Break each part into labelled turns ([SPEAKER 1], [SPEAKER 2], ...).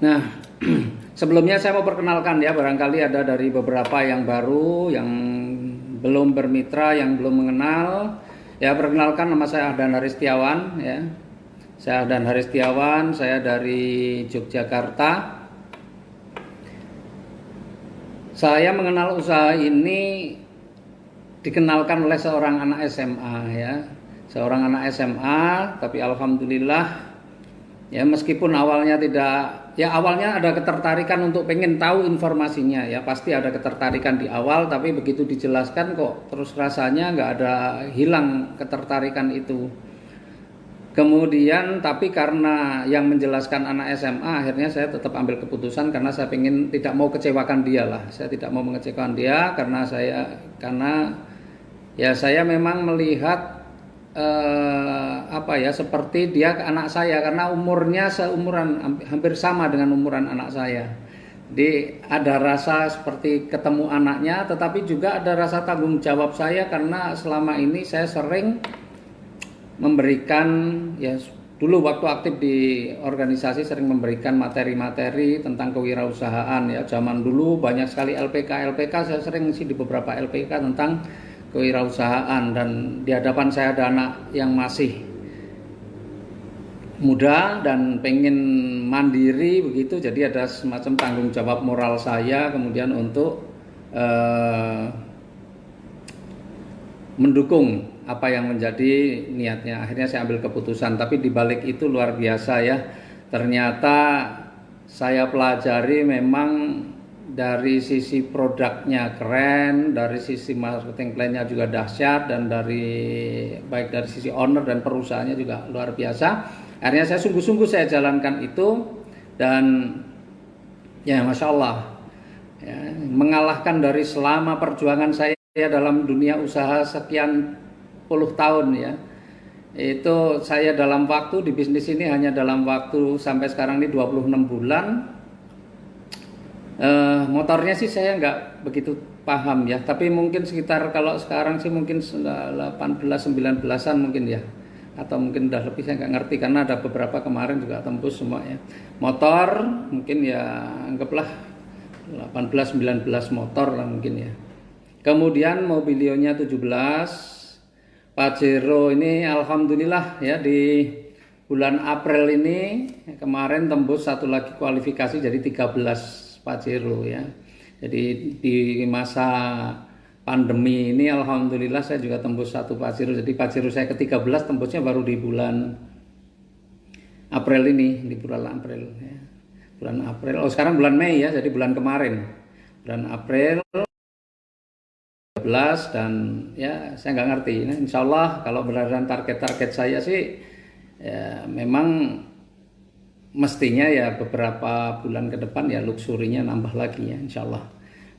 [SPEAKER 1] Nah, sebelumnya saya mau perkenalkan ya, barangkali ada dari beberapa yang baru, yang belum bermitra, yang belum mengenal. Ya, perkenalkan, nama saya Ahdan Haristiawan ya. Saya Ahdan Haristiawan, saya dari Yogyakarta. Saya mengenal usaha ini dikenalkan oleh seorang anak SMA ya. Seorang anak SMA, tapi alhamdulillah ya, meskipun awalnya awalnya ada ketertarikan untuk pengen tahu informasinya ya, pasti ada ketertarikan di awal, tapi begitu dijelaskan kok terus rasanya nggak ada, hilang ketertarikan itu. Kemudian tapi karena yang menjelaskan anak SMA, akhirnya saya tetap ambil keputusan karena saya pengen, tidak mau kecewakan dia lah. Saya tidak mau mengecewakan dia karena saya memang melihat seperti dia ke anak saya, karena umurnya seumuran, hampir sama dengan umuran anak saya. Jadi ada rasa seperti ketemu anaknya, tetapi juga ada rasa tanggung jawab saya karena selama ini saya sering memberikan, ya dulu waktu aktif di organisasi sering memberikan materi-materi tentang kewirausahaan ya. Zaman dulu banyak sekali LPK, saya sering ngisi di beberapa LPK tentang kewirausahaan, dan di hadapan saya ada anak yang masih muda dan pengen mandiri begitu, jadi ada semacam tanggung jawab moral saya kemudian untuk mendukung apa yang menjadi niatnya. Akhirnya saya ambil keputusan, tapi di balik itu luar biasa ya, ternyata saya pelajari memang dari sisi produknya keren, dari sisi marketing plan-nya juga dahsyat, dan baik dari sisi owner dan perusahaannya juga luar biasa. Akhirnya saya sungguh-sungguh saya jalankan itu, dan ya Masya Allah ya, mengalahkan dari selama perjuangan saya dalam dunia usaha sekian puluh tahun ya. Itu saya dalam waktu di bisnis ini hanya dalam waktu sampai sekarang ini 26 bulan. Motornya sih saya nggak begitu paham ya, tapi mungkin sekitar, kalau sekarang sih mungkin 18-19an mungkin ya, atau mungkin udah lebih, saya nggak ngerti karena ada beberapa kemarin juga tembus semua ya. Motor mungkin ya anggaplah 18-19 motor lah mungkin ya. Kemudian Mobilionya 17, Pajero ini alhamdulillah ya, di bulan April ini kemarin tembus satu lagi kualifikasi jadi 13 Pajero ya. Jadi di masa pandemi ini alhamdulillah saya juga tembus satu Pajero. Jadi Pajero saya ke-13 tembusnya baru di bulan April ini, di bulan April ya. Bulan April. Oh, sekarang bulan Mei ya, jadi bulan kemarin. Bulan April 13, dan ya saya nggak ngerti. Nah, insya Allah kalau berdasarkan target-target saya sih ya, memang mestinya ya beberapa bulan ke depan ya luxurinya nambah lagi ya insya Allah.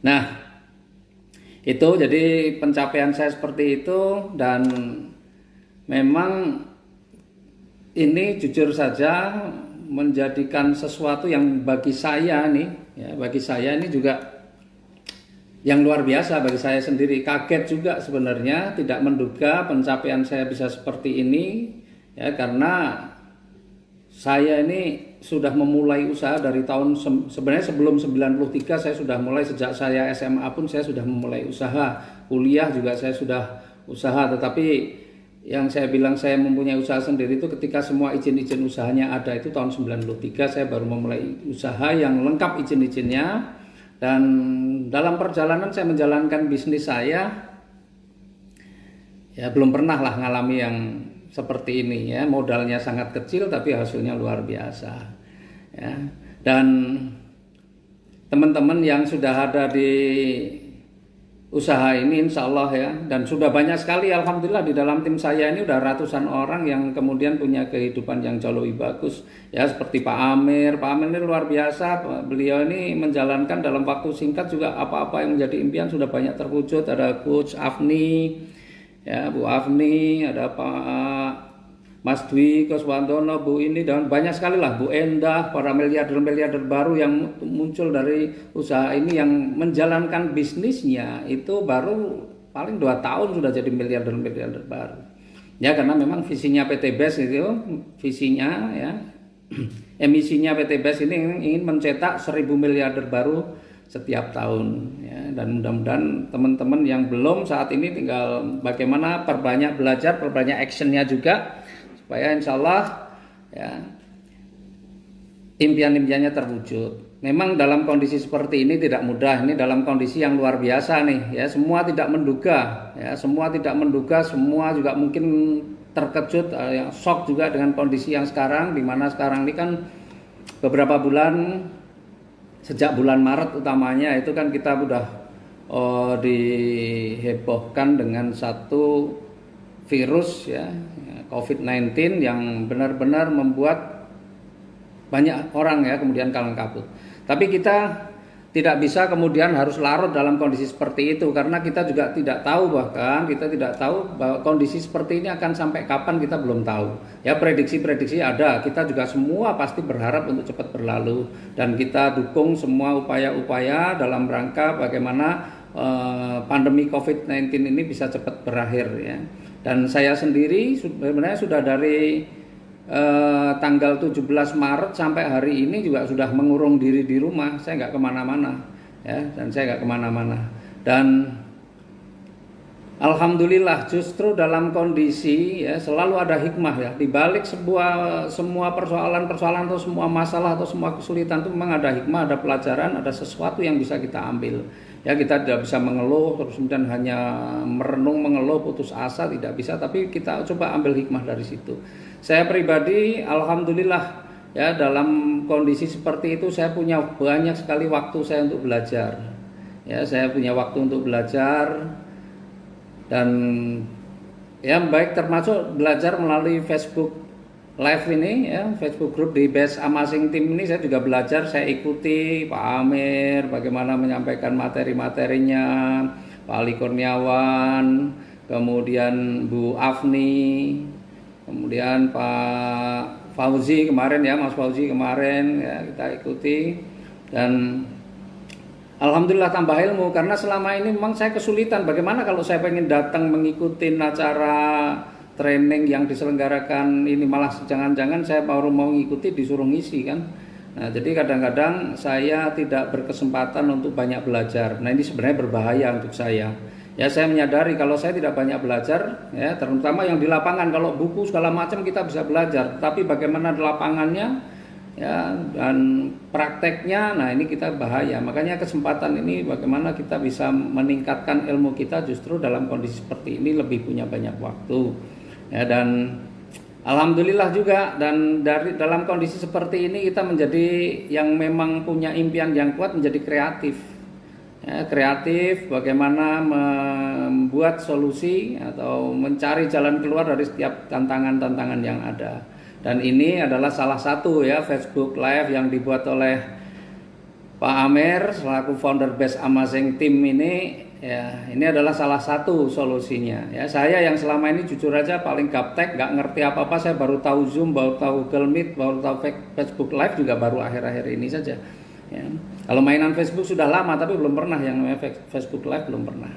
[SPEAKER 1] Nah itu jadi pencapaian saya seperti itu, dan memang ini jujur saja menjadikan sesuatu yang bagi saya ini juga yang luar biasa bagi saya sendiri. Kaget juga sebenarnya, tidak menduga pencapaian saya bisa seperti ini ya, karena saya ini sudah memulai usaha dari tahun, sebenarnya sebelum 93 saya sudah mulai, sejak saya SMA pun saya sudah memulai usaha, kuliah juga saya sudah usaha, tetapi yang saya bilang saya mempunyai usaha sendiri itu ketika semua izin-izin usahanya ada, itu tahun 93 saya baru memulai usaha yang lengkap izin-izinnya. Dan dalam perjalanan saya menjalankan bisnis saya ya belum pernah lah ngalami yang seperti ini ya, modalnya sangat kecil tapi hasilnya luar biasa ya. Dan teman-teman yang sudah ada di usaha ini insya Allah ya, dan sudah banyak sekali alhamdulillah di dalam tim saya ini udah ratusan orang yang kemudian punya kehidupan yang jauh lebih bagus ya, seperti Pak Amir ini luar biasa, beliau ini menjalankan dalam waktu singkat juga apa-apa yang menjadi impian sudah banyak terwujud. Ada Coach Afni ya, Bu Afni, ada Pak Mas Dwi Kuswandono, Bu ini, dan banyak sekali lah, Bu Endah, para miliarder-miliarder baru yang muncul dari usaha ini, yang menjalankan bisnisnya itu baru paling 2 tahun sudah jadi miliarder-miliarder baru. Ya karena memang visinya PT BES itu, visinya ya emisinya PT BES ini ingin mencetak 1.000 miliarder baru setiap tahun ya. Dan mudah-mudahan teman-teman yang belum saat ini tinggal bagaimana perbanyak belajar, perbanyak actionnya juga supaya insya Allah ya impian-impiannya terwujud. Memang dalam kondisi seperti ini tidak mudah, ini dalam kondisi yang luar biasa nih ya, semua tidak menduga ya, semua juga mungkin terkejut, yang shock juga dengan kondisi yang sekarang, di mana sekarang ini kan beberapa bulan sejak bulan Maret utamanya itu kan kita udah dihebohkan dengan satu virus ya, COVID-19 yang benar-benar membuat banyak orang ya kemudian kalang kabut. Tapi kita tidak bisa kemudian harus larut dalam kondisi seperti itu, karena kita juga tidak tahu, bahkan kita tidak tahu bahwa kondisi seperti ini akan sampai kapan, kita belum tahu. Ya, prediksi-prediksi ada, kita juga semua pasti berharap untuk cepat berlalu, dan kita dukung semua upaya-upaya dalam rangka bagaimana pandemi COVID-19 ini bisa cepat berakhir ya. Dan saya sendiri sebenarnya sudah dari tanggal 17 Maret sampai hari ini juga sudah mengurung diri di rumah, saya nggak kemana-mana ya, dan alhamdulillah justru dalam kondisi ya selalu ada hikmah ya, di balik semua persoalan atau semua masalah atau semua kesulitan itu memang ada hikmah, ada pelajaran, ada sesuatu yang bisa kita ambil ya. Kita tidak bisa mengeluh terus kemudian hanya merenung, mengeluh, putus asa, tidak bisa, tapi kita coba ambil hikmah dari situ. Saya pribadi alhamdulillah ya, dalam kondisi seperti itu saya punya banyak sekali waktu saya untuk belajar ya, saya punya waktu untuk belajar, dan ya baik termasuk belajar melalui Facebook Live ini ya, Facebook Group di BES Amazing Team ini saya juga belajar, saya ikuti Pak Amir bagaimana menyampaikan materi-materinya, Pak Ali Kurniawan, kemudian Bu Afni, kemudian Pak Fauzi kemarin ya, Mas Fauzi kemarin ya, kita ikuti, dan alhamdulillah tambah ilmu, karena selama ini memang saya kesulitan bagaimana kalau saya pengen datang mengikuti acara training yang diselenggarakan ini, malah jangan-jangan saya baru mau ngikuti disuruh ngisi kan. Nah, jadi kadang-kadang saya tidak berkesempatan untuk banyak belajar. Nah, ini sebenarnya berbahaya untuk saya. Ya, saya menyadari kalau saya tidak banyak belajar ya, terutama yang di lapangan. Kalau buku segala macam kita bisa belajar, tapi bagaimana di lapangannya ya dan prakteknya, nah ini kita bahaya. Makanya kesempatan ini bagaimana kita bisa meningkatkan ilmu kita justru dalam kondisi seperti ini, lebih punya banyak waktu ya. Dan alhamdulillah juga, dan dalam kondisi seperti ini kita menjadi yang memang punya impian yang kuat, menjadi kreatif ya, kreatif bagaimana membuat solusi atau mencari jalan keluar dari setiap tantangan-tantangan yang ada. Dan ini adalah salah satu ya Facebook Live yang dibuat oleh Pak Amir selaku founder BES Amazing Team ini ya, ini adalah salah satu solusinya ya. Saya yang selama ini jujur aja paling gaptek, nggak ngerti apa-apa, saya baru tahu Zoom, baru tahu Google Meet, baru tahu Facebook Live juga baru akhir-akhir ini saja ya. Kalau mainan Facebook sudah lama, tapi belum pernah yang namanya Facebook Live, belum pernah.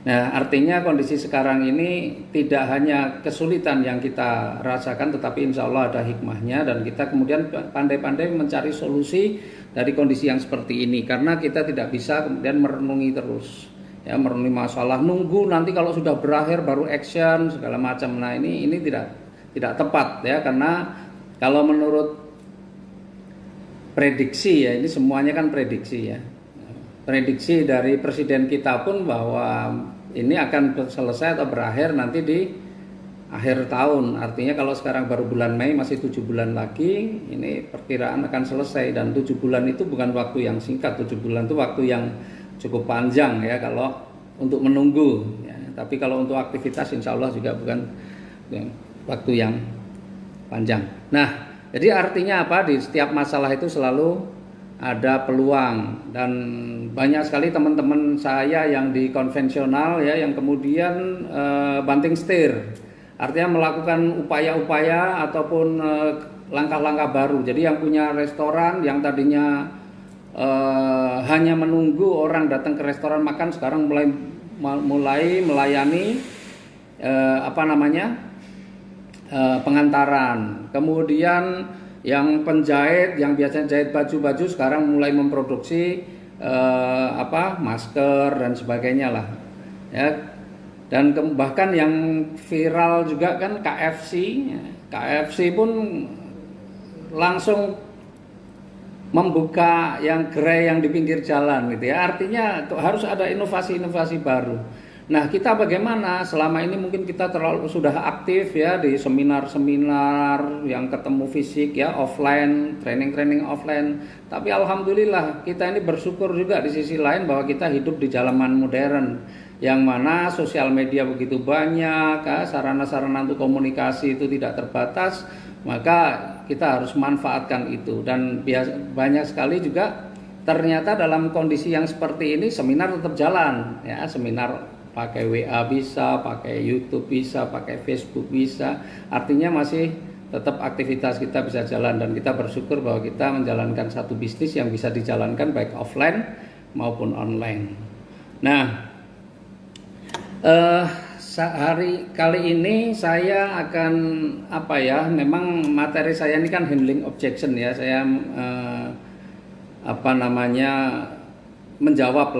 [SPEAKER 1] Nah, artinya kondisi sekarang ini tidak hanya kesulitan yang kita rasakan, tetapi insya Allah ada hikmahnya, dan kita kemudian pandai-pandai mencari solusi dari kondisi yang seperti ini, karena kita tidak bisa kemudian merenungi terus ya, merenungi masalah, nunggu nanti kalau sudah berakhir baru action segala macam. Nah, ini tidak tepat ya, karena kalau menurut prediksi ya, ini semuanya kan prediksi ya, prediksi dari presiden kita pun bahwa ini akan selesai atau berakhir nanti di akhir tahun. Artinya kalau sekarang baru bulan Mei, masih 7 bulan lagi, ini perkiraan akan selesai. Dan 7 bulan itu bukan waktu yang singkat, 7 bulan itu waktu yang cukup panjang ya kalau untuk menunggu ya. Tapi kalau untuk aktivitas insya Allah juga bukan waktu yang panjang. Nah, jadi artinya apa? Di setiap masalah itu selalu ada peluang, dan banyak sekali teman-teman saya yang di konvensional ya, yang kemudian banting setir, artinya melakukan upaya-upaya ataupun langkah-langkah baru. Jadi yang punya restoran yang tadinya hanya menunggu orang datang ke restoran makan, sekarang mulai melayani pengantaran. Kemudian yang penjahit yang biasanya jahit baju-baju sekarang mulai memproduksi masker dan sebagainya lah ya. Dan bahkan yang viral juga kan KFC pun langsung membuka yang gerai yang di pinggir jalan gitu ya. Artinya harus ada inovasi-inovasi baru. Nah, kita bagaimana? Selama ini mungkin kita sudah aktif ya di seminar-seminar yang ketemu fisik ya, offline, training offline. Tapi alhamdulillah kita ini bersyukur juga di sisi lain bahwa kita hidup di zaman modern yang mana sosial media begitu banyak, ya, sarana-sarana untuk komunikasi itu tidak terbatas, maka kita harus manfaatkan itu. Dan banyak sekali juga ternyata dalam kondisi yang seperti ini seminar tetap jalan ya, seminar pakai WA bisa, pakai YouTube bisa, pakai Facebook bisa. Artinya masih tetap aktivitas kita bisa jalan dan kita bersyukur bahwa kita menjalankan satu bisnis yang bisa dijalankan baik offline maupun online. Nah, hari kali ini saya akan memang materi saya ini kan handling objection ya. Saya menjawab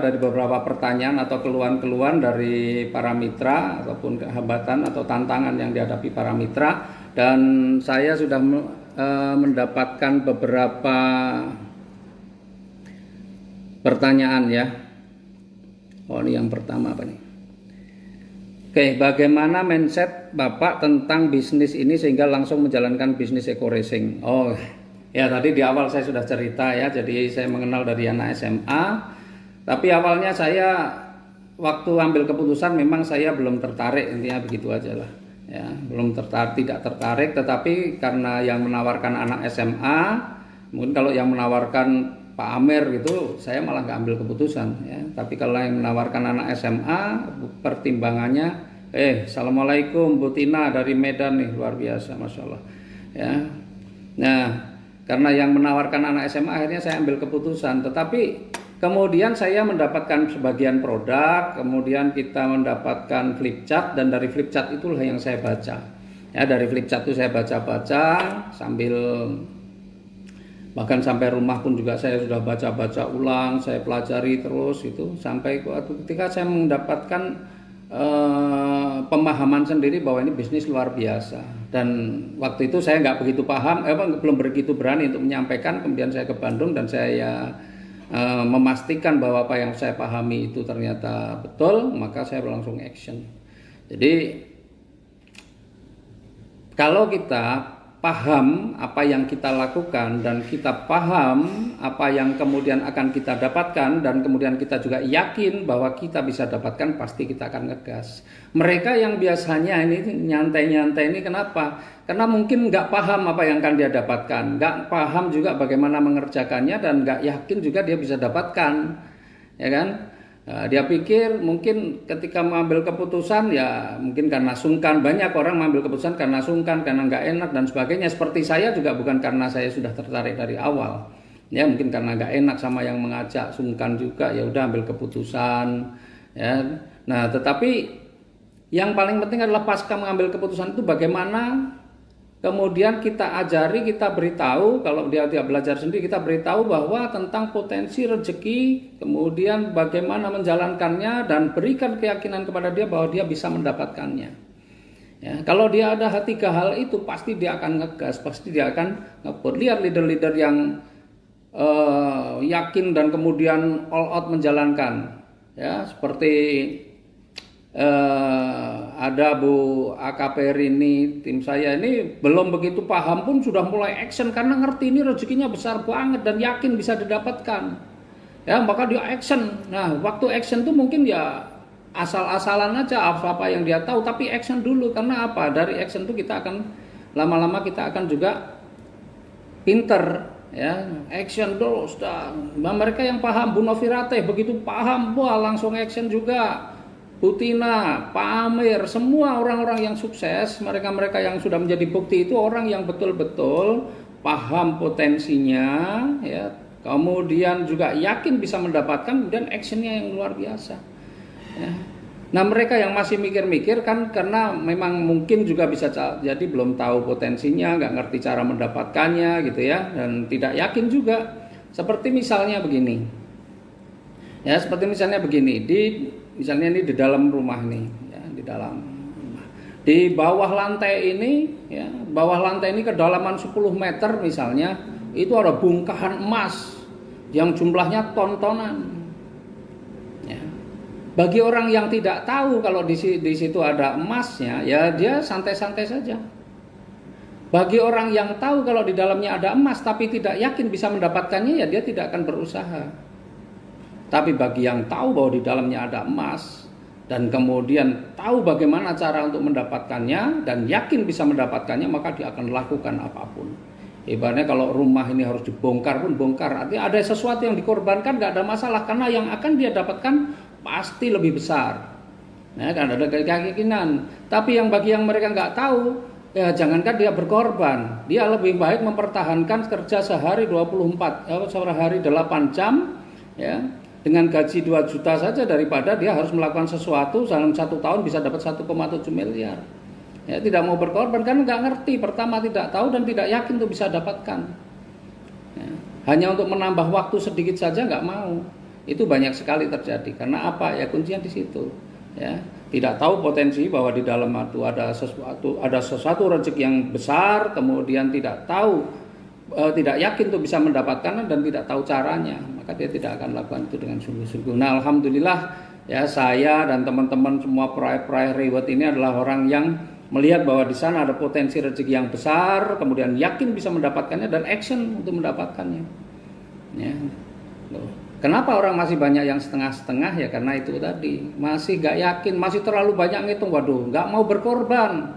[SPEAKER 1] dari beberapa pertanyaan atau keluhan-keluhan dari para mitra ataupun hambatan atau tantangan yang dihadapi para mitra, dan saya sudah mendapatkan beberapa pertanyaan ya. Ini yang pertama apa nih? Oke, bagaimana mindset Bapak tentang bisnis ini sehingga langsung menjalankan bisnis eco racing? Ya, tadi di awal saya sudah cerita ya, jadi saya mengenal dari anak SMA. Tapi awalnya saya waktu ambil keputusan memang saya belum tertarik, intinya begitu aja lah. Ya, tidak tertarik, tetapi karena yang menawarkan anak SMA, mungkin kalau yang menawarkan Pak Amer gitu, saya malah nggak ambil keputusan ya. Tapi kalau yang menawarkan anak SMA, pertimbangannya, Assalamualaikum Bu Tina dari Medan nih, luar biasa, Masya Allah ya. Nah, karena yang menawarkan anak SMA akhirnya saya ambil keputusan. Tetapi kemudian saya mendapatkan sebagian produk, kemudian kita mendapatkan flip chart, dan dari flip chart itulah yang saya baca. Ya, dari flip chart itu saya baca-baca sambil bahkan sampai rumah pun juga saya sudah baca-baca ulang, saya pelajari terus itu sampai ketika saya mendapatkan pemahaman sendiri bahwa ini bisnis luar biasa. Dan waktu itu saya nggak begitu paham, belum begitu berani untuk menyampaikan. Kemudian saya ke Bandung dan saya memastikan bahwa apa yang saya pahami itu ternyata betul, maka saya langsung action. Jadi kalau kita paham apa yang kita lakukan dan kita paham apa yang kemudian akan kita dapatkan dan kemudian kita juga yakin bahwa kita bisa dapatkan, pasti kita akan ngegas. Mereka yang biasanya ini nyantai-nyantai ini kenapa? Karena mungkin nggak paham apa yang akan dia dapatkan, nggak paham juga bagaimana mengerjakannya, dan nggak yakin juga dia bisa dapatkan, ya kan? Dia pikir mungkin ketika mengambil keputusan ya mungkin karena sungkan. Banyak orang mengambil keputusan karena sungkan, karena nggak enak dan sebagainya. Seperti saya juga bukan karena saya sudah tertarik dari awal ya, mungkin karena nggak enak sama yang mengajak, sungkan juga, ya udah ambil keputusan ya. Nah, tetapi yang paling penting adalah pasca mengambil keputusan itu bagaimana kemudian kita ajari, kita beritahu. Kalau dia belajar sendiri, kita beritahu bahwa tentang potensi rezeki, kemudian bagaimana menjalankannya, dan berikan keyakinan kepada dia bahwa dia bisa mendapatkannya. Ya, kalau dia ada 3 hal itu, pasti dia akan ngegas, pasti dia akan ngebut. Lihat leader-leader yang yakin dan kemudian all out menjalankan. Ya, seperti ada Bu AKP Rini, tim saya ini belum begitu paham pun sudah mulai action karena ngerti ini rezekinya besar banget dan yakin bisa didapatkan. Ya, maka dia action. Nah, waktu action tuh mungkin ya asal-asalan aja apa yang dia tahu, tapi action dulu. Karena apa? Dari action tuh kita akan lama-lama kita akan juga pinter ya. Action dulu sudah. Mereka yang paham, Bu Novirate begitu paham, wah langsung action juga. Bu Tina, Pak Amir, semua orang-orang yang sukses, mereka-mereka yang sudah menjadi bukti itu orang yang betul-betul paham potensinya, ya, kemudian juga yakin bisa mendapatkan, kemudian actionnya yang luar biasa. Ya. Nah, mereka yang masih mikir-mikir kan karena memang mungkin juga bisa jadi belum tahu potensinya, nggak ngerti cara mendapatkannya gitu ya, dan tidak yakin juga. Seperti misalnya begini, ya seperti misalnya begini, misalnya ini di dalam rumah nih, ya di dalam rumah. Di bawah lantai ini, ya bawah lantai ini kedalaman 10 meter misalnya, itu ada bongkahan emas yang jumlahnya ton-tonan. Bagi orang yang tidak tahu kalau di situ ada emasnya, ya dia santai-santai saja. Bagi orang yang tahu kalau di dalamnya ada emas tapi tidak yakin bisa mendapatkannya, ya dia tidak akan berusaha. Tapi bagi yang tahu bahwa di dalamnya ada emas dan kemudian tahu bagaimana cara untuk mendapatkannya dan yakin bisa mendapatkannya, maka dia akan lakukan apapun. Ibaratnya kalau rumah ini harus dibongkar pun bongkar. Artinya ada sesuatu yang dikorbankan, nggak ada masalah karena yang akan dia dapatkan pasti lebih besar. Nah, kan ada keyakinan. Tapi bagi yang mereka nggak tahu, ya jangankan dia berkorban, dia lebih baik mempertahankan kerja sehari 24, sehari 8 jam, ya dengan gaji 2 juta saja daripada dia harus melakukan sesuatu dalam 1 tahun bisa dapat 1,7 miliar. Ya tidak mau berkorban karena nggak ngerti, pertama tidak tahu dan tidak yakin untuk bisa dapatkan. Ya, hanya untuk menambah waktu sedikit saja nggak mau. Itu banyak sekali terjadi. Karena apa? Ya kuncinya di situ. Ya, tidak tahu potensi bahwa di dalam itu ada sesuatu rezeki yang besar, kemudian tidak tahu, tidak yakin untuk bisa mendapatkannya dan tidak tahu caranya, maka dia tidak akan lakukan itu dengan sungguh-sungguh. Nah, alhamdulillah ya saya dan teman-teman semua peraih reward ini adalah orang yang melihat bahwa di sana ada potensi rezeki yang besar, kemudian yakin bisa mendapatkannya dan action untuk mendapatkannya. Ya. Kenapa orang masih banyak yang setengah-setengah? Ya karena itu tadi, masih gak yakin, masih terlalu banyak ngitung, waduh gak mau berkorban,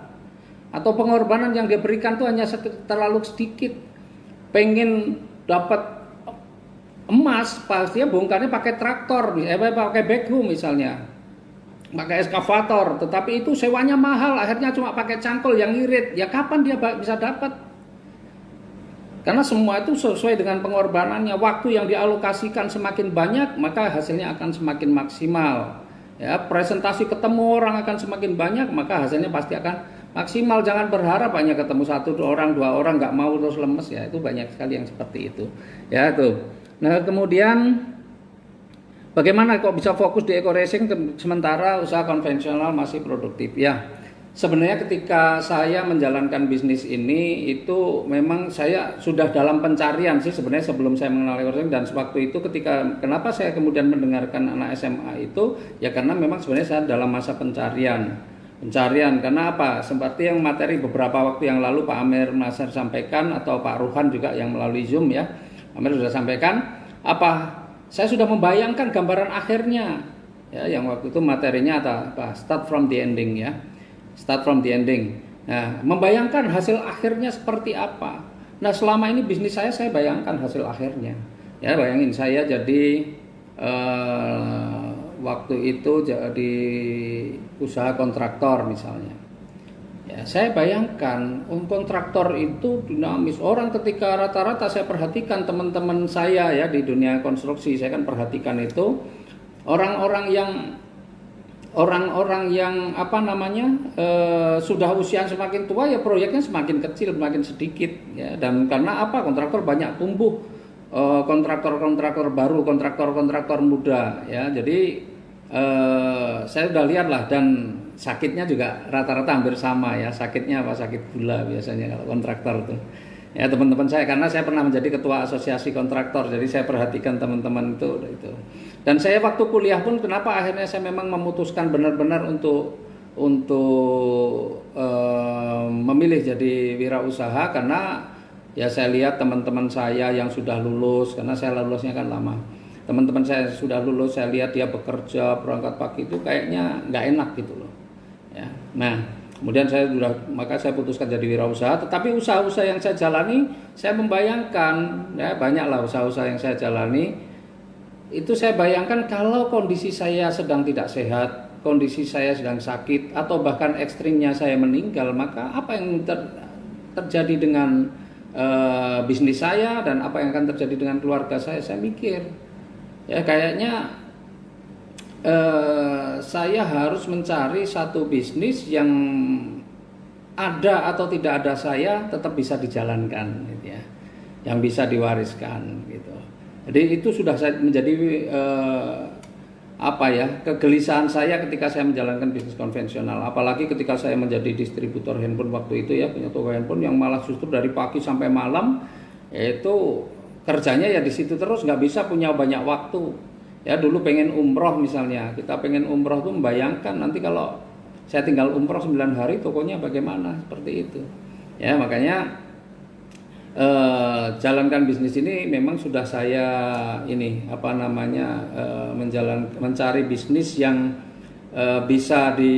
[SPEAKER 1] atau pengorbanan yang dia berikan itu hanya terlalu sedikit. Pengen dapat emas, pasti ya bongkarnya pakai traktor, pakai backhoe misalnya, pakai eskavator, tetapi itu sewanya mahal, akhirnya cuma pakai cangkul yang irit. Ya kapan dia bisa dapat? Karena semua itu sesuai dengan pengorbanannya. Waktu yang dialokasikan semakin banyak, maka hasilnya akan semakin maksimal. Ya, presentasi ketemu orang akan semakin banyak, maka hasilnya pasti akan maksimal. Jangan berharap hanya ketemu 1 orang, 2 orang nggak mau terus lemes ya. Itu banyak sekali yang seperti itu. Ya tuh. Nah kemudian bagaimana kok bisa fokus di eco racing sementara usaha konvensional masih produktif? Ya. Sebenarnya ketika saya menjalankan bisnis ini itu memang saya sudah dalam pencarian sih sebenarnya sebelum saya mengenal eco-racing, dan sewaktu itu kenapa saya kemudian mendengarkan anak SMA itu ya karena memang sebenarnya saya dalam masa pencarian karena apa? Seperti yang materi beberapa waktu yang lalu Pak Amir Nasir sampaikan atau Pak Ruhan juga yang melalui Zoom ya, Amir sudah sampaikan apa? Saya sudah membayangkan gambaran akhirnya ya, yang waktu itu materinya apa? Start from the ending ya. Start from the ending. Nah, membayangkan hasil akhirnya seperti apa. Nah, selama ini bisnis saya bayangkan hasil akhirnya. Ya, bayangin saya jadi waktu itu jadi usaha kontraktor misalnya. Ya, saya bayangkan kontraktor itu dinamis. Orang ketika rata-rata saya perhatikan teman-teman saya ya di dunia konstruksi, saya kan perhatikan itu orang-orang yang apa namanya sudah usia semakin tua ya proyeknya semakin kecil, semakin sedikit ya, dan karena apa kontraktor banyak tumbuh, kontraktor baru, kontraktor muda ya, jadi saya sudah lihat lah, dan sakitnya juga rata-rata hampir sama ya, sakitnya apa, sakit gula biasanya kalau kontraktor itu ya teman-teman saya, karena saya pernah menjadi ketua asosiasi kontraktor, jadi saya perhatikan teman-teman itu. Dan saya waktu kuliah pun kenapa akhirnya saya memang memutuskan benar-benar untuk memilih jadi wirausaha, karena ya saya lihat teman-teman saya yang sudah lulus, karena saya lulusnya kan lama. Teman-teman saya sudah lulus, saya lihat dia bekerja berangkat pagi itu kayaknya nggak enak gitu loh. Ya. Nah, kemudian maka saya putuskan jadi wirausaha. Tetapi usaha-usaha yang saya jalani, saya membayangkan ya banyaklah usaha-usaha yang saya jalani. Itu saya bayangkan kalau kondisi saya sedang tidak sehat, kondisi saya sedang sakit, atau bahkan ekstrimnya saya meninggal, maka apa yang terjadi dengan bisnis saya dan apa yang akan terjadi dengan keluarga saya mikir ya kayaknya saya harus mencari satu bisnis yang ada atau tidak ada saya tetap bisa dijalankan, gitu ya, yang bisa diwariskan, gitu. Jadi itu sudah menjadi apa ya, kegelisahan saya ketika saya menjalankan bisnis konvensional, apalagi ketika saya menjadi distributor handphone waktu itu ya, punya toko handphone yang malah justru dari pagi sampai malam itu kerjanya ya di situ terus, nggak bisa punya banyak waktu ya. Dulu pengen umroh misalnya, kita pengen umroh tuh membayangkan nanti kalau saya tinggal umroh 9 hari tokonya bagaimana, seperti itu ya. Makanya jalankan bisnis ini memang sudah saya ini apa namanya, mencari bisnis yang bisa di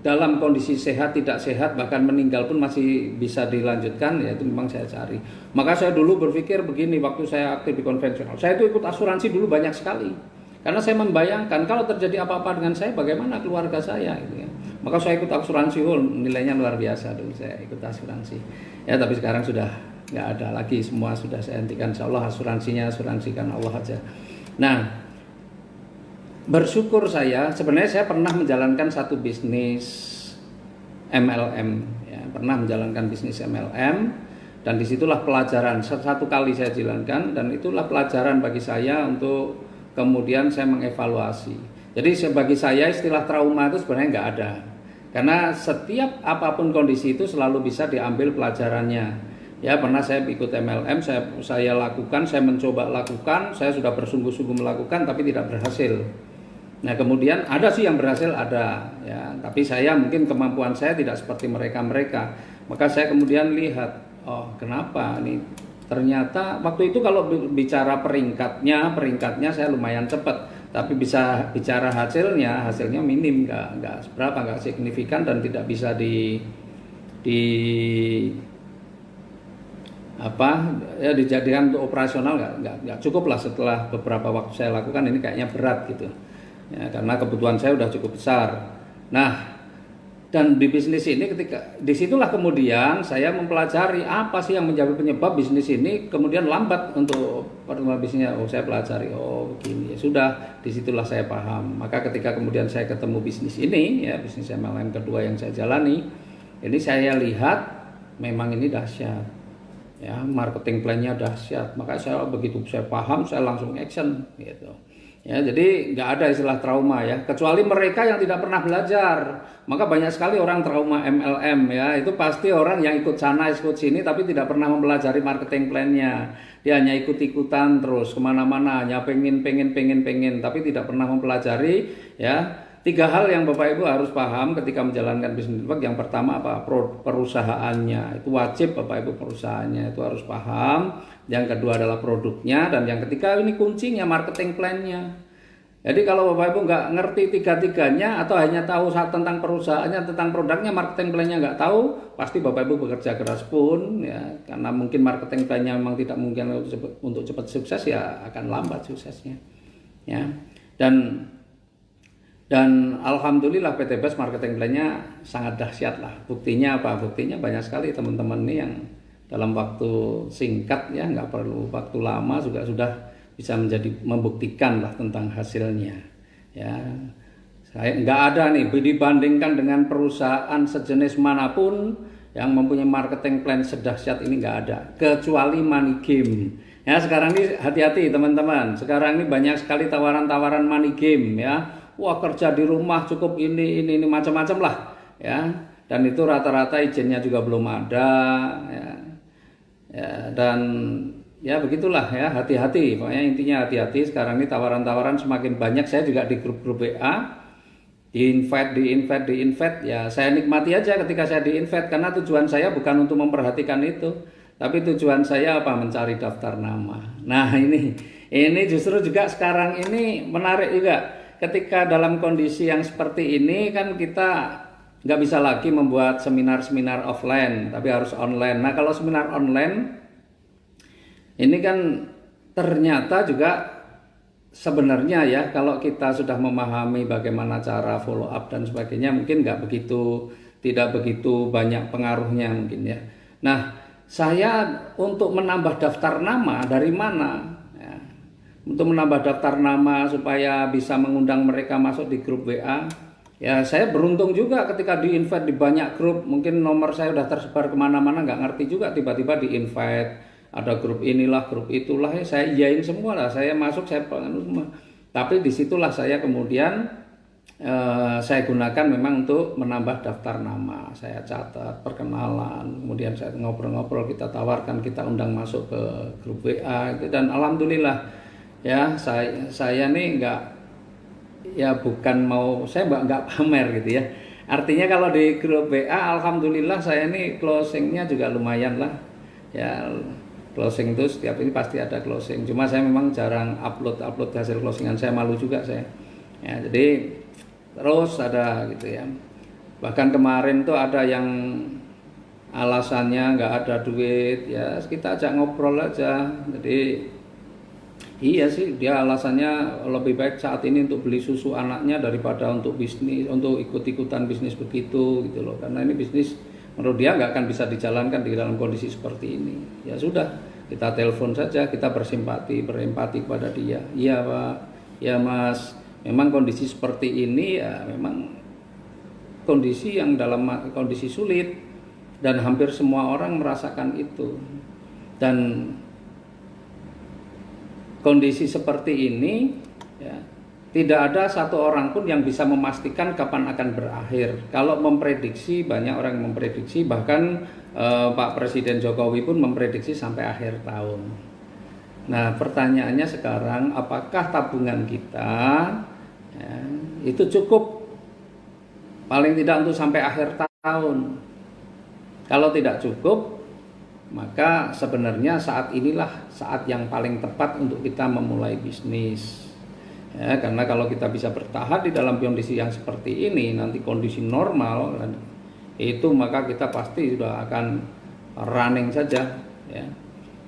[SPEAKER 1] dalam kondisi sehat, tidak sehat, bahkan meninggal pun masih bisa dilanjutkan, ya itu memang saya cari. Maka saya dulu berpikir begini waktu saya aktif di konvensional, saya itu ikut asuransi dulu banyak sekali, karena saya membayangkan kalau terjadi apa-apa dengan saya bagaimana keluarga saya, gitu ya. Maka saya ikut asuransi, nilainya luar biasa dulu saya ikut asuransi. Ya tapi sekarang sudah nggak ada lagi, semua sudah saya hentikan. Insya Allah asuransikan Allah aja. Nah, bersyukur sebenarnya saya pernah menjalankan satu bisnis MLM, ya, pernah menjalankan bisnis MLM, dan disitulah pelajaran satu kali saya jalankan, dan itulah pelajaran bagi saya untuk kemudian saya mengevaluasi. Jadi bagi saya istilah trauma itu sebenarnya nggak ada, karena setiap apapun kondisi itu selalu bisa diambil pelajarannya. Ya pernah saya ikut MLM, saya lakukan, saya mencoba lakukan, saya sudah bersungguh-sungguh melakukan tapi tidak berhasil. Nah kemudian ada sih yang berhasil, ada ya, tapi saya mungkin kemampuan saya tidak seperti mereka. Maka saya kemudian lihat, oh kenapa ini, ternyata waktu itu kalau bicara peringkatnya saya lumayan cepat. Tapi bisa bicara hasilnya minim, nggak seberapa, nggak signifikan, dan tidak bisa dijadikan untuk operasional, nggak cukup lah. Setelah beberapa waktu saya lakukan ini kayaknya berat gitu ya, karena kebutuhan saya udah cukup besar. Nah, dan di bisnis ini disitulah kemudian saya mempelajari apa sih yang menjadi penyebab bisnis ini kemudian lambat untuk pertumbuhan bisnisnya. Oh saya pelajari, oh begini ya, sudah disitulah saya paham. Maka ketika kemudian saya ketemu bisnis ini ya, bisnis MLM kedua yang saya jalani ini, saya lihat memang ini dahsyat ya, marketing plan-nya dahsyat. Maka begitu saya paham saya langsung action gitu. Ya, jadi nggak ada istilah trauma ya, kecuali mereka yang tidak pernah belajar. Maka banyak sekali orang trauma MLM ya, itu pasti orang yang ikut sana ikut sini tapi tidak pernah mempelajari marketing plan-nya. Dia hanya ikut-ikutan terus kemana-mana, hanya pengen tapi tidak pernah mempelajari ya. 3 hal yang Bapak Ibu harus paham ketika menjalankan bisnis network. Yang pertama apa? Perusahaannya. Itu wajib Bapak Ibu, perusahaannya itu harus paham. Yang kedua adalah produknya, dan yang ketiga ini kuncinya marketing plan-nya. Jadi kalau Bapak Ibu nggak ngerti 3-tiganya atau hanya tahu tentang perusahaannya, tentang produknya, marketing plan-nya nggak tahu, pasti Bapak Ibu bekerja keras pun ya, karena mungkin marketing plan-nya memang tidak mungkin untuk cepat sukses, ya akan lambat suksesnya. Ya. Dan alhamdulillah PT BES marketing plan-nya sangat dahsyat lah. Buktinya apa? Buktinya banyak sekali teman-teman ini yang dalam waktu singkat ya, nggak perlu waktu lama juga sudah bisa membuktikan lah tentang hasilnya. Ya, saya nggak ada nih dibandingkan dengan perusahaan sejenis manapun yang mempunyai marketing plan sedahsyat ini, nggak ada, kecuali money game. Ya sekarang ini hati-hati teman-teman. Sekarang ini banyak sekali tawaran-tawaran money game ya. Wah kerja di rumah cukup ini macam-macam lah ya. Dan itu rata-rata izinnya juga belum ada ya. Ya, dan ya begitulah ya, hati-hati. Pokoknya intinya hati-hati. Sekarang ini tawaran-tawaran semakin banyak. Saya juga di grup-grup WA di-invite ya. Saya nikmati aja ketika saya di-invite, karena tujuan saya bukan untuk memperhatikan itu, tapi tujuan saya apa? Mencari daftar nama. Nah ini justru juga sekarang ini menarik juga. Ketika dalam kondisi yang seperti ini kan kita nggak bisa lagi membuat seminar-seminar offline, tapi harus online. Nah kalau seminar online ini kan ternyata juga sebenarnya ya, kalau kita sudah memahami bagaimana cara follow up dan sebagainya, mungkin tidak begitu banyak pengaruhnya mungkin ya. Nah saya untuk menambah daftar nama dari mana? Ya, untuk menambah daftar nama supaya bisa mengundang mereka masuk di grup WA. Ya saya beruntung juga ketika di-invite di banyak grup, mungkin nomor saya udah tersebar kemana-mana, nggak ngerti juga, tiba-tiba di-invite, ada grup inilah, grup itulah, ya saya iyain semua lah, saya masuk, saya pengen semua. Tapi disitulah saya kemudian saya gunakan memang untuk menambah daftar nama, saya catat, perkenalan, kemudian saya ngobrol-ngobrol, kita tawarkan, kita undang masuk ke grup WA, gitu. Dan alhamdulillah ya saya nih nggak, ya bukan mau, saya nggak pamer gitu ya. Artinya kalau di grup WA alhamdulillah saya ini closingnya juga lumayan lah. Ya closing itu setiap ini pasti ada closing. Cuma saya memang jarang upload hasil closingan, saya malu juga saya. Ya jadi terus ada gitu ya. Bahkan kemarin tuh ada yang alasannya nggak ada duit, ya kita ajak ngobrol aja. Jadi iya sih, dia alasannya lebih baik saat ini untuk beli susu anaknya daripada untuk bisnis, untuk ikut-ikutan bisnis begitu gitu loh. Karena ini bisnis menurut dia nggak akan bisa dijalankan di dalam kondisi seperti ini. Ya sudah, kita telepon saja, kita berempati kepada dia. Iya Pak, ya Mas, memang kondisi seperti ini ya memang kondisi yang dalam kondisi sulit dan hampir semua orang merasakan itu. Dan kondisi seperti ini ya, tidak ada satu orang pun yang bisa memastikan kapan akan berakhir. Kalau memprediksi, banyak orang yang memprediksi, bahkan Pak Presiden Jokowi pun memprediksi sampai akhir tahun. Nah pertanyaannya sekarang, apakah tabungan kita ya, itu cukup paling tidak untuk sampai akhir tahun? Kalau tidak cukup, maka sebenarnya saat inilah saat yang paling tepat untuk kita memulai bisnis. Ya, karena kalau kita bisa bertahan di dalam kondisi yang seperti ini, nanti kondisi normal itu, maka kita pasti sudah akan running saja ya.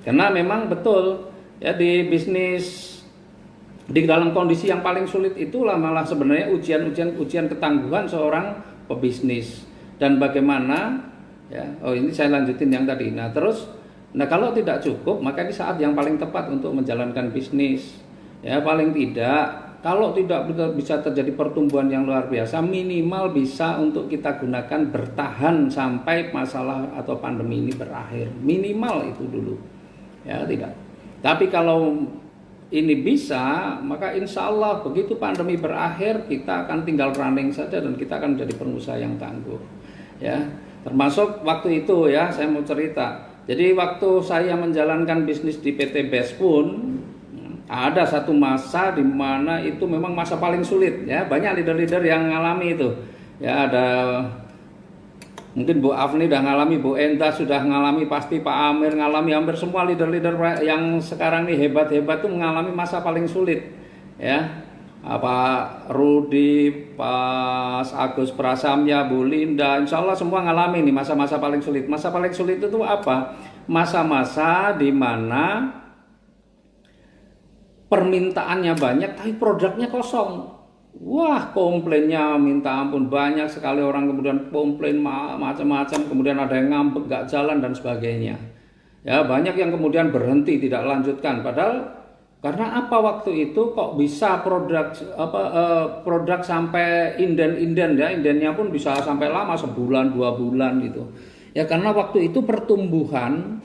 [SPEAKER 1] Karena memang betul ya, di bisnis di dalam kondisi yang paling sulit itulah malah sebenarnya ujian ketangguhan seorang pebisnis. Dan bagaimana ya, oh ini saya lanjutin yang tadi. Nah kalau tidak cukup, maka ini saat yang paling tepat untuk menjalankan bisnis. Ya paling tidak, kalau tidak bisa terjadi pertumbuhan yang luar biasa, minimal bisa untuk kita gunakan bertahan sampai masalah atau pandemi ini berakhir. Minimal itu dulu. Ya tidak. Tapi kalau ini bisa, maka insya Allah begitu pandemi berakhir, kita akan tinggal running saja dan kita akan menjadi pengusaha yang tangguh. Ya. Termasuk waktu itu ya, saya mau cerita. Jadi waktu saya menjalankan bisnis di PT BES pun ada satu masa di mana itu memang masa paling sulit ya. Banyak leader-leader yang ngalami itu. Ya ada mungkin Bu Afni udah ngalami, Bu Enta sudah ngalami, pasti Pak Amir ngalami, hampir semua leader-leader yang sekarang nih hebat-hebat tuh mengalami masa paling sulit ya. Pak Rudi, Pak Agus Prasamya, Bu Linda, insya Allah semua ngalami nih masa-masa paling sulit. Masa paling sulit itu apa? Masa-masa di mana permintaannya banyak tapi produknya kosong. Wah, komplainnya minta ampun, banyak sekali orang kemudian komplain macam-macam, kemudian ada yang ngambek, gak jalan dan sebagainya. Ya, banyak yang kemudian berhenti tidak lanjutkan, padahal karena apa waktu itu kok bisa produk sampai inden ya, indennya pun bisa sampai lama, sebulan 2 bulan gitu. Ya karena waktu itu pertumbuhan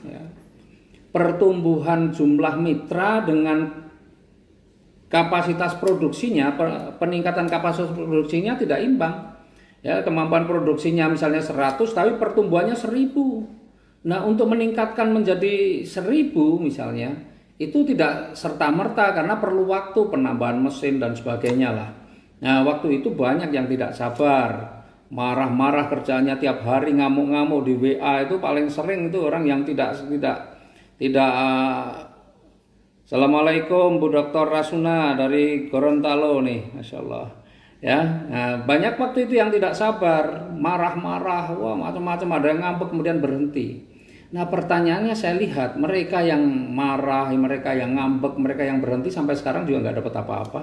[SPEAKER 1] jumlah mitra dengan kapasitas produksinya, peningkatan kapasitas produksinya tidak imbang. Ya, kemampuan produksinya misalnya 100 tapi pertumbuhannya 1000. Nah, untuk meningkatkan menjadi 1000 misalnya, itu tidak serta-merta karena perlu waktu, penambahan mesin dan sebagainya lah. Nah waktu itu banyak yang tidak sabar, marah-marah kerjanya tiap hari, ngamuk-ngamuk di WA. Itu paling sering itu orang yang tidak Assalamualaikum Bu Dr. Rasuna dari Gorontalo nih, Masya Allah ya. Nah, banyak waktu itu yang tidak sabar, marah-marah, wah macam-macam, ada yang ngambek kemudian berhenti. Nah pertanyaannya saya lihat mereka yang marah, mereka yang ngambek, mereka yang berhenti sampai sekarang juga nggak dapat apa-apa.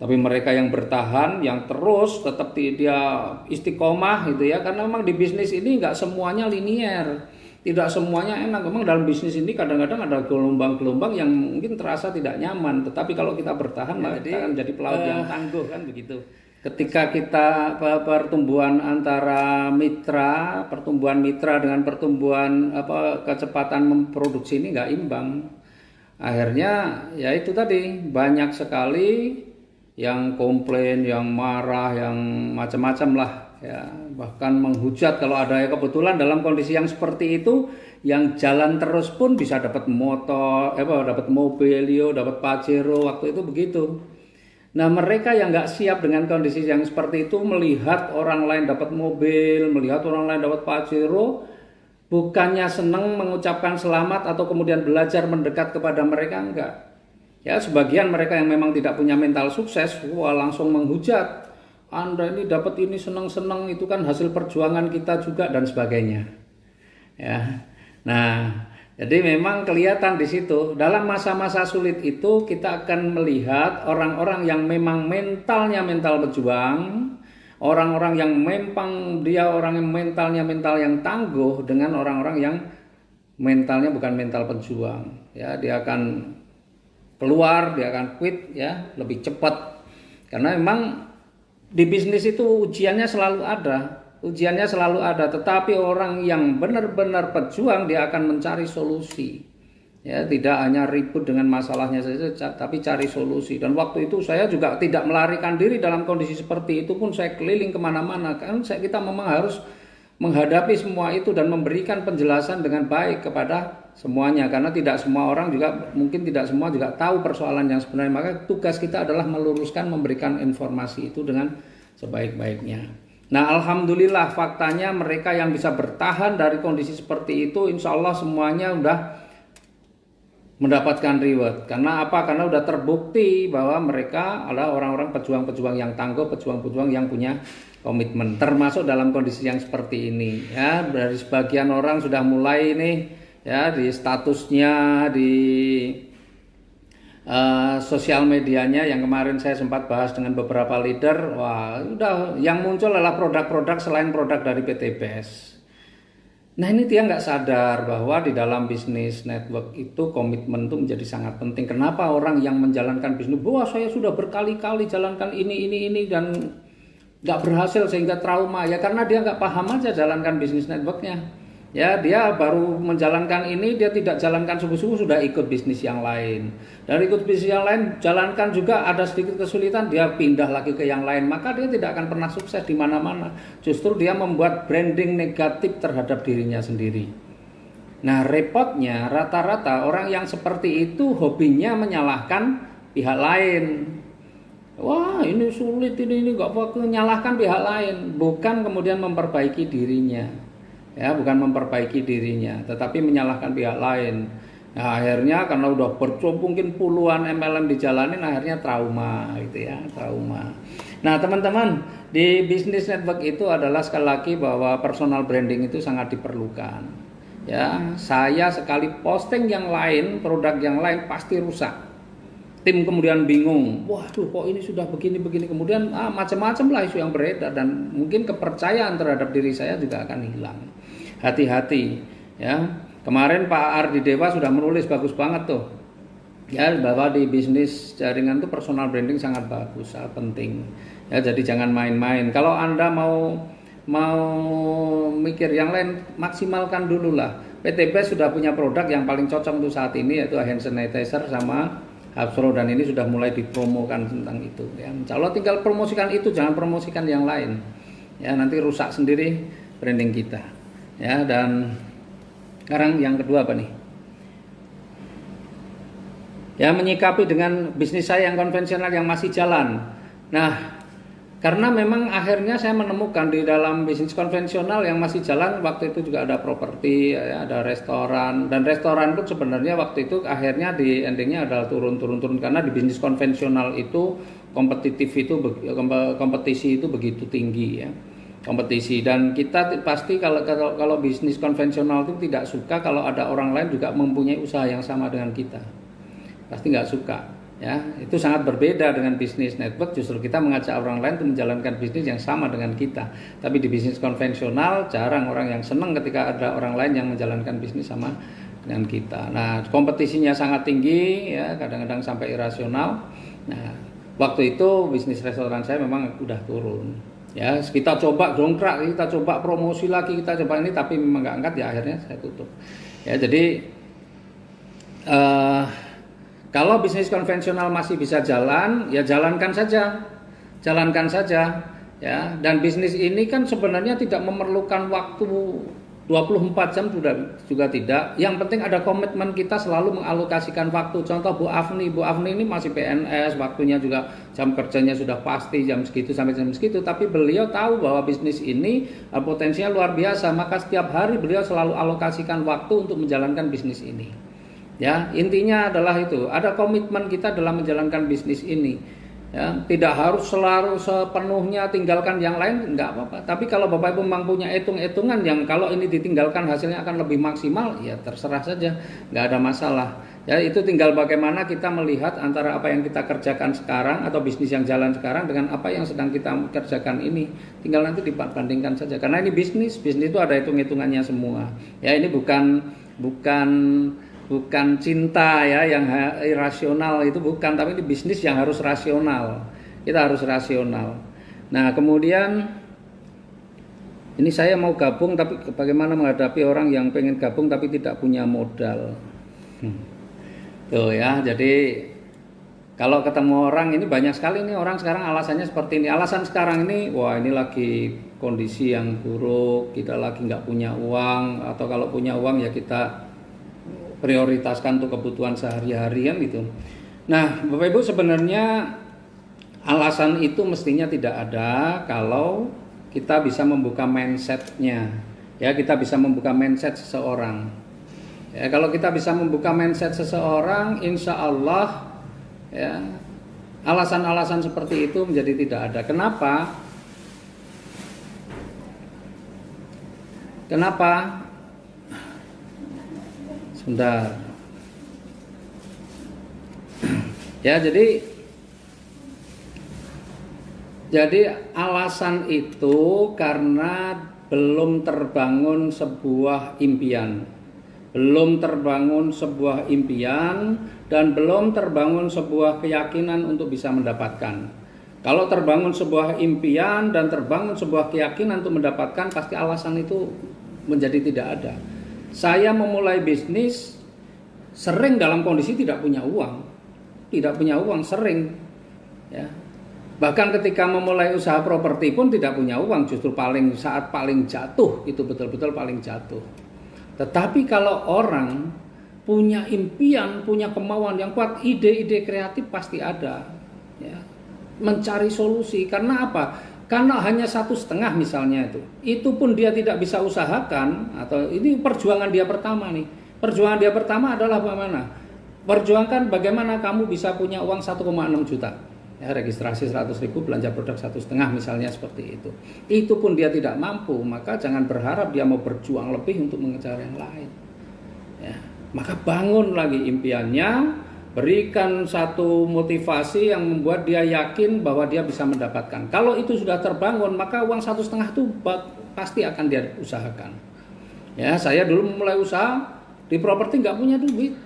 [SPEAKER 1] Tapi mereka yang bertahan, yang terus tetap dia istiqomah gitu ya. Karena memang di bisnis ini nggak semuanya linier. tidak semuanya enak. Memang dalam bisnis ini kadang-kadang ada gelombang-gelombang yang mungkin terasa tidak nyaman, tetapi kalau kita bertahan maka kita akan menjadi pelaut yang tangguh kan begitu. Ketika kita pertumbuhan antara pertumbuhan mitra dengan pertumbuhan kecepatan memproduksi ini nggak imbang. Akhirnya ya itu tadi, banyak sekali yang komplain, yang marah, yang macam-macam lah ya, bahkan menghujat kalau ada ya. Kebetulan dalam kondisi yang seperti itu, yang jalan terus pun bisa dapat motor, dapat mobil, dapat Pajero, waktu itu begitu. Nah, mereka yang nggak siap dengan kondisi yang seperti itu, melihat orang lain dapat mobil, melihat orang lain dapat Pajero, bukannya senang mengucapkan selamat atau kemudian belajar mendekat kepada mereka, enggak. Ya, sebagian mereka yang memang tidak punya mental sukses, langsung menghujat. Anda ini dapat ini senang-senang, itu kan hasil perjuangan kita juga dan sebagainya. Ya. Nah, jadi memang kelihatan di situ dalam masa-masa sulit itu kita akan melihat orang-orang yang memang mentalnya mental pejuang, orang-orang yang memang dia orang yang mentalnya mental yang tangguh, dengan orang-orang yang mentalnya bukan mental pejuang. Ya, dia akan keluar, dia akan quit ya lebih cepat. Karena memang di bisnis itu ujiannya selalu ada, tetapi orang yang benar-benar pejuang dia akan mencari solusi. Ya, tidak hanya ribut dengan masalahnya saja, tapi cari solusi. Dan waktu itu saya juga tidak melarikan diri dalam kondisi seperti itu pun, saya keliling kemana-mana. Kan kita memang harus menghadapi semua itu dan memberikan penjelasan dengan baik kepada semuanya. Karena tidak semua orang juga, mungkin tidak semua juga tahu persoalan yang sebenarnya. Maka tugas kita adalah meluruskan, memberikan informasi itu dengan sebaik-baiknya. Nah, alhamdulillah faktanya mereka yang bisa bertahan dari kondisi seperti itu, insya Allah semuanya udah mendapatkan reward. Karena apa? Karena udah terbukti bahwa mereka adalah orang-orang pejuang-pejuang yang tangguh, pejuang-pejuang yang punya komitmen. Termasuk dalam kondisi yang seperti ini. Ya, dari sebagian orang sudah mulai nih, ya, di statusnya di sosial medianya yang kemarin saya sempat bahas dengan beberapa leader. Wah, udah yang muncul adalah produk-produk selain produk dari PT BES. Nah, ini dia nggak sadar bahwa di dalam bisnis network itu komitmen itu menjadi sangat penting. Kenapa orang yang menjalankan bisnis, wah saya sudah berkali-kali jalankan ini dan nggak berhasil sehingga trauma, ya karena dia nggak paham aja jalankan bisnis networknya. Ya, dia baru menjalankan ini, dia tidak jalankan sungguh-sungguh, sudah ikut bisnis yang lain. Dan ikut bisnis yang lain, jalankan juga ada sedikit kesulitan, dia pindah lagi ke yang lain. Maka dia tidak akan pernah sukses di mana-mana. Justru dia membuat branding negatif terhadap dirinya sendiri. Nah, repotnya rata-rata orang yang seperti itu hobinya menyalahkan pihak lain. Wah, ini sulit, ini nggak apa-apa, menyalahkan pihak lain, bukan kemudian memperbaiki dirinya. Ya, bukan memperbaiki dirinya, tetapi menyalahkan pihak lain. Nah, akhirnya karena udah mungkin puluhan MLM dijalanin, akhirnya trauma gitu ya, trauma. Nah, teman-teman, di bisnis network itu adalah sekali lagi bahwa personal branding itu sangat diperlukan. Ya, saya sekali posting yang lain, produk yang lain pasti rusak. Tim kemudian bingung, waduh kok ini sudah begini-begini, kemudian macam-macam lah isu yang beredar, dan mungkin kepercayaan terhadap diri saya juga akan hilang. Hati-hati ya. Kemarin Pak Ardi Dewa sudah menulis bagus banget tuh ya, bahwa di bisnis jaringan tuh personal branding sangat bagus, sangat penting ya. Jadi jangan main-main. Kalau Anda mau mikir yang lain, maksimalkan dulu lah. PT BES sudah punya produk yang paling cocok untuk saat ini, yaitu hand sanitizer sama Hapsro, dan ini sudah mulai dipromokan tentang itu ya. Insya Allah tinggal promosikan itu, jangan promosikan yang lain ya, nanti rusak sendiri branding kita ya. Dan sekarang yang kedua apa nih? Ya, menyikapi dengan bisnis saya yang konvensional yang masih jalan. Nah, karena memang akhirnya saya menemukan di dalam bisnis konvensional yang masih jalan, waktu itu juga ada properti, ya, ada restoran, dan restoran pun sebenarnya waktu itu akhirnya di endingnya adalah turun, karena di bisnis konvensional itu kompetisi itu begitu tinggi ya, kompetisi. Dan kita pasti kalau bisnis konvensional itu tidak suka kalau ada orang lain juga mempunyai usaha yang sama dengan kita, pasti nggak suka Ya, itu sangat berbeda dengan bisnis network. Justru kita mengajak orang lain untuk menjalankan bisnis yang sama dengan kita. Tapi di bisnis konvensional jarang orang yang senang ketika ada orang lain yang menjalankan bisnis sama dengan kita. Nah, kompetisinya sangat tinggi, ya, kadang-kadang sampai irasional. Nah, waktu itu bisnis restoran saya memang udah turun. Ya, kita coba dongkrak, kita coba promosi lagi, kita coba ini, tapi memang nggak angkat, ya akhirnya saya tutup. Ya, jadi kalau bisnis konvensional masih bisa jalan, ya jalankan saja, ya. Dan bisnis ini kan sebenarnya tidak memerlukan waktu 24 jam juga tidak. Yang penting ada komitmen kita selalu mengalokasikan waktu. Contoh Bu Afni ini masih PNS, waktunya juga jam kerjanya sudah pasti jam segitu sampai jam segitu. Tapi beliau tahu bahwa bisnis ini potensinya luar biasa, maka setiap hari beliau selalu alokasikan waktu untuk menjalankan bisnis ini. Ya, intinya adalah itu, ada komitmen kita dalam menjalankan bisnis ini. Ya, tidak harus selalu sepenuhnya tinggalkan yang lain, enggak apa-apa. Tapi kalau Bapak Ibu memang punya hitung-hitungan yang kalau ini ditinggalkan hasilnya akan lebih maksimal, ya terserah saja, enggak ada masalah. Ya, itu tinggal bagaimana kita melihat antara apa yang kita kerjakan sekarang atau bisnis yang jalan sekarang dengan apa yang sedang kita kerjakan ini. Tinggal nanti dibandingkan saja. Karena ini bisnis itu ada hitung-hitungannya semua. Ya, ini bukan cinta ya yang irasional, itu bukan, tapi ini bisnis yang harus rasional. Kita harus rasional. Nah, kemudian ini saya mau gabung, tapi bagaimana menghadapi orang yang pengen gabung tapi tidak punya modal. Tuh ya, jadi kalau ketemu orang ini banyak sekali nih orang sekarang alasannya seperti ini. Alasan sekarang ini, wah ini lagi kondisi yang buruk, kita lagi nggak punya uang, atau kalau punya uang ya kita prioritaskan untuk kebutuhan sehari-harian gitu. Nah, Bapak Ibu, sebenarnya alasan itu mestinya tidak ada kalau kita bisa membuka mindsetnya. Ya, kita bisa membuka mindset seseorang. Ya, kalau kita bisa membuka mindset seseorang, insya Allah ya alasan-alasan seperti itu menjadi tidak ada. Kenapa? Sebentar. Ya, jadi alasan itu karena belum terbangun sebuah impian. Dan belum terbangun sebuah keyakinan untuk bisa mendapatkan. Kalau terbangun sebuah impian dan terbangun sebuah keyakinan untuk mendapatkan, pasti alasan itu menjadi tidak ada. Saya memulai bisnis sering dalam kondisi tidak punya uang sering. Ya. Bahkan ketika memulai usaha properti pun tidak punya uang, justru saat paling jatuh, itu betul-betul paling jatuh. Tetapi kalau orang punya impian, punya kemauan yang kuat, ide-ide kreatif pasti ada. Ya. Mencari solusi, karena apa? Karena hanya 1,5 misalnya itu pun dia tidak bisa usahakan, atau ini perjuangan dia pertama nih. Perjuangan dia pertama adalah bagaimana? Perjuangkan bagaimana kamu bisa punya uang 1,6 juta. Ya, registrasi 100.000, belanja produk 1,5 misalnya seperti itu. Itu pun dia tidak mampu, maka jangan berharap dia mau berjuang lebih untuk mengejar yang lain. Ya, maka bangun lagi impiannya. Berikan satu motivasi yang membuat dia yakin bahwa dia bisa mendapatkan. Kalau itu sudah terbangun, maka uang 1,5 itu pasti akan dia usahakan. Ya, saya dulu memulai usaha di properti nggak punya duit.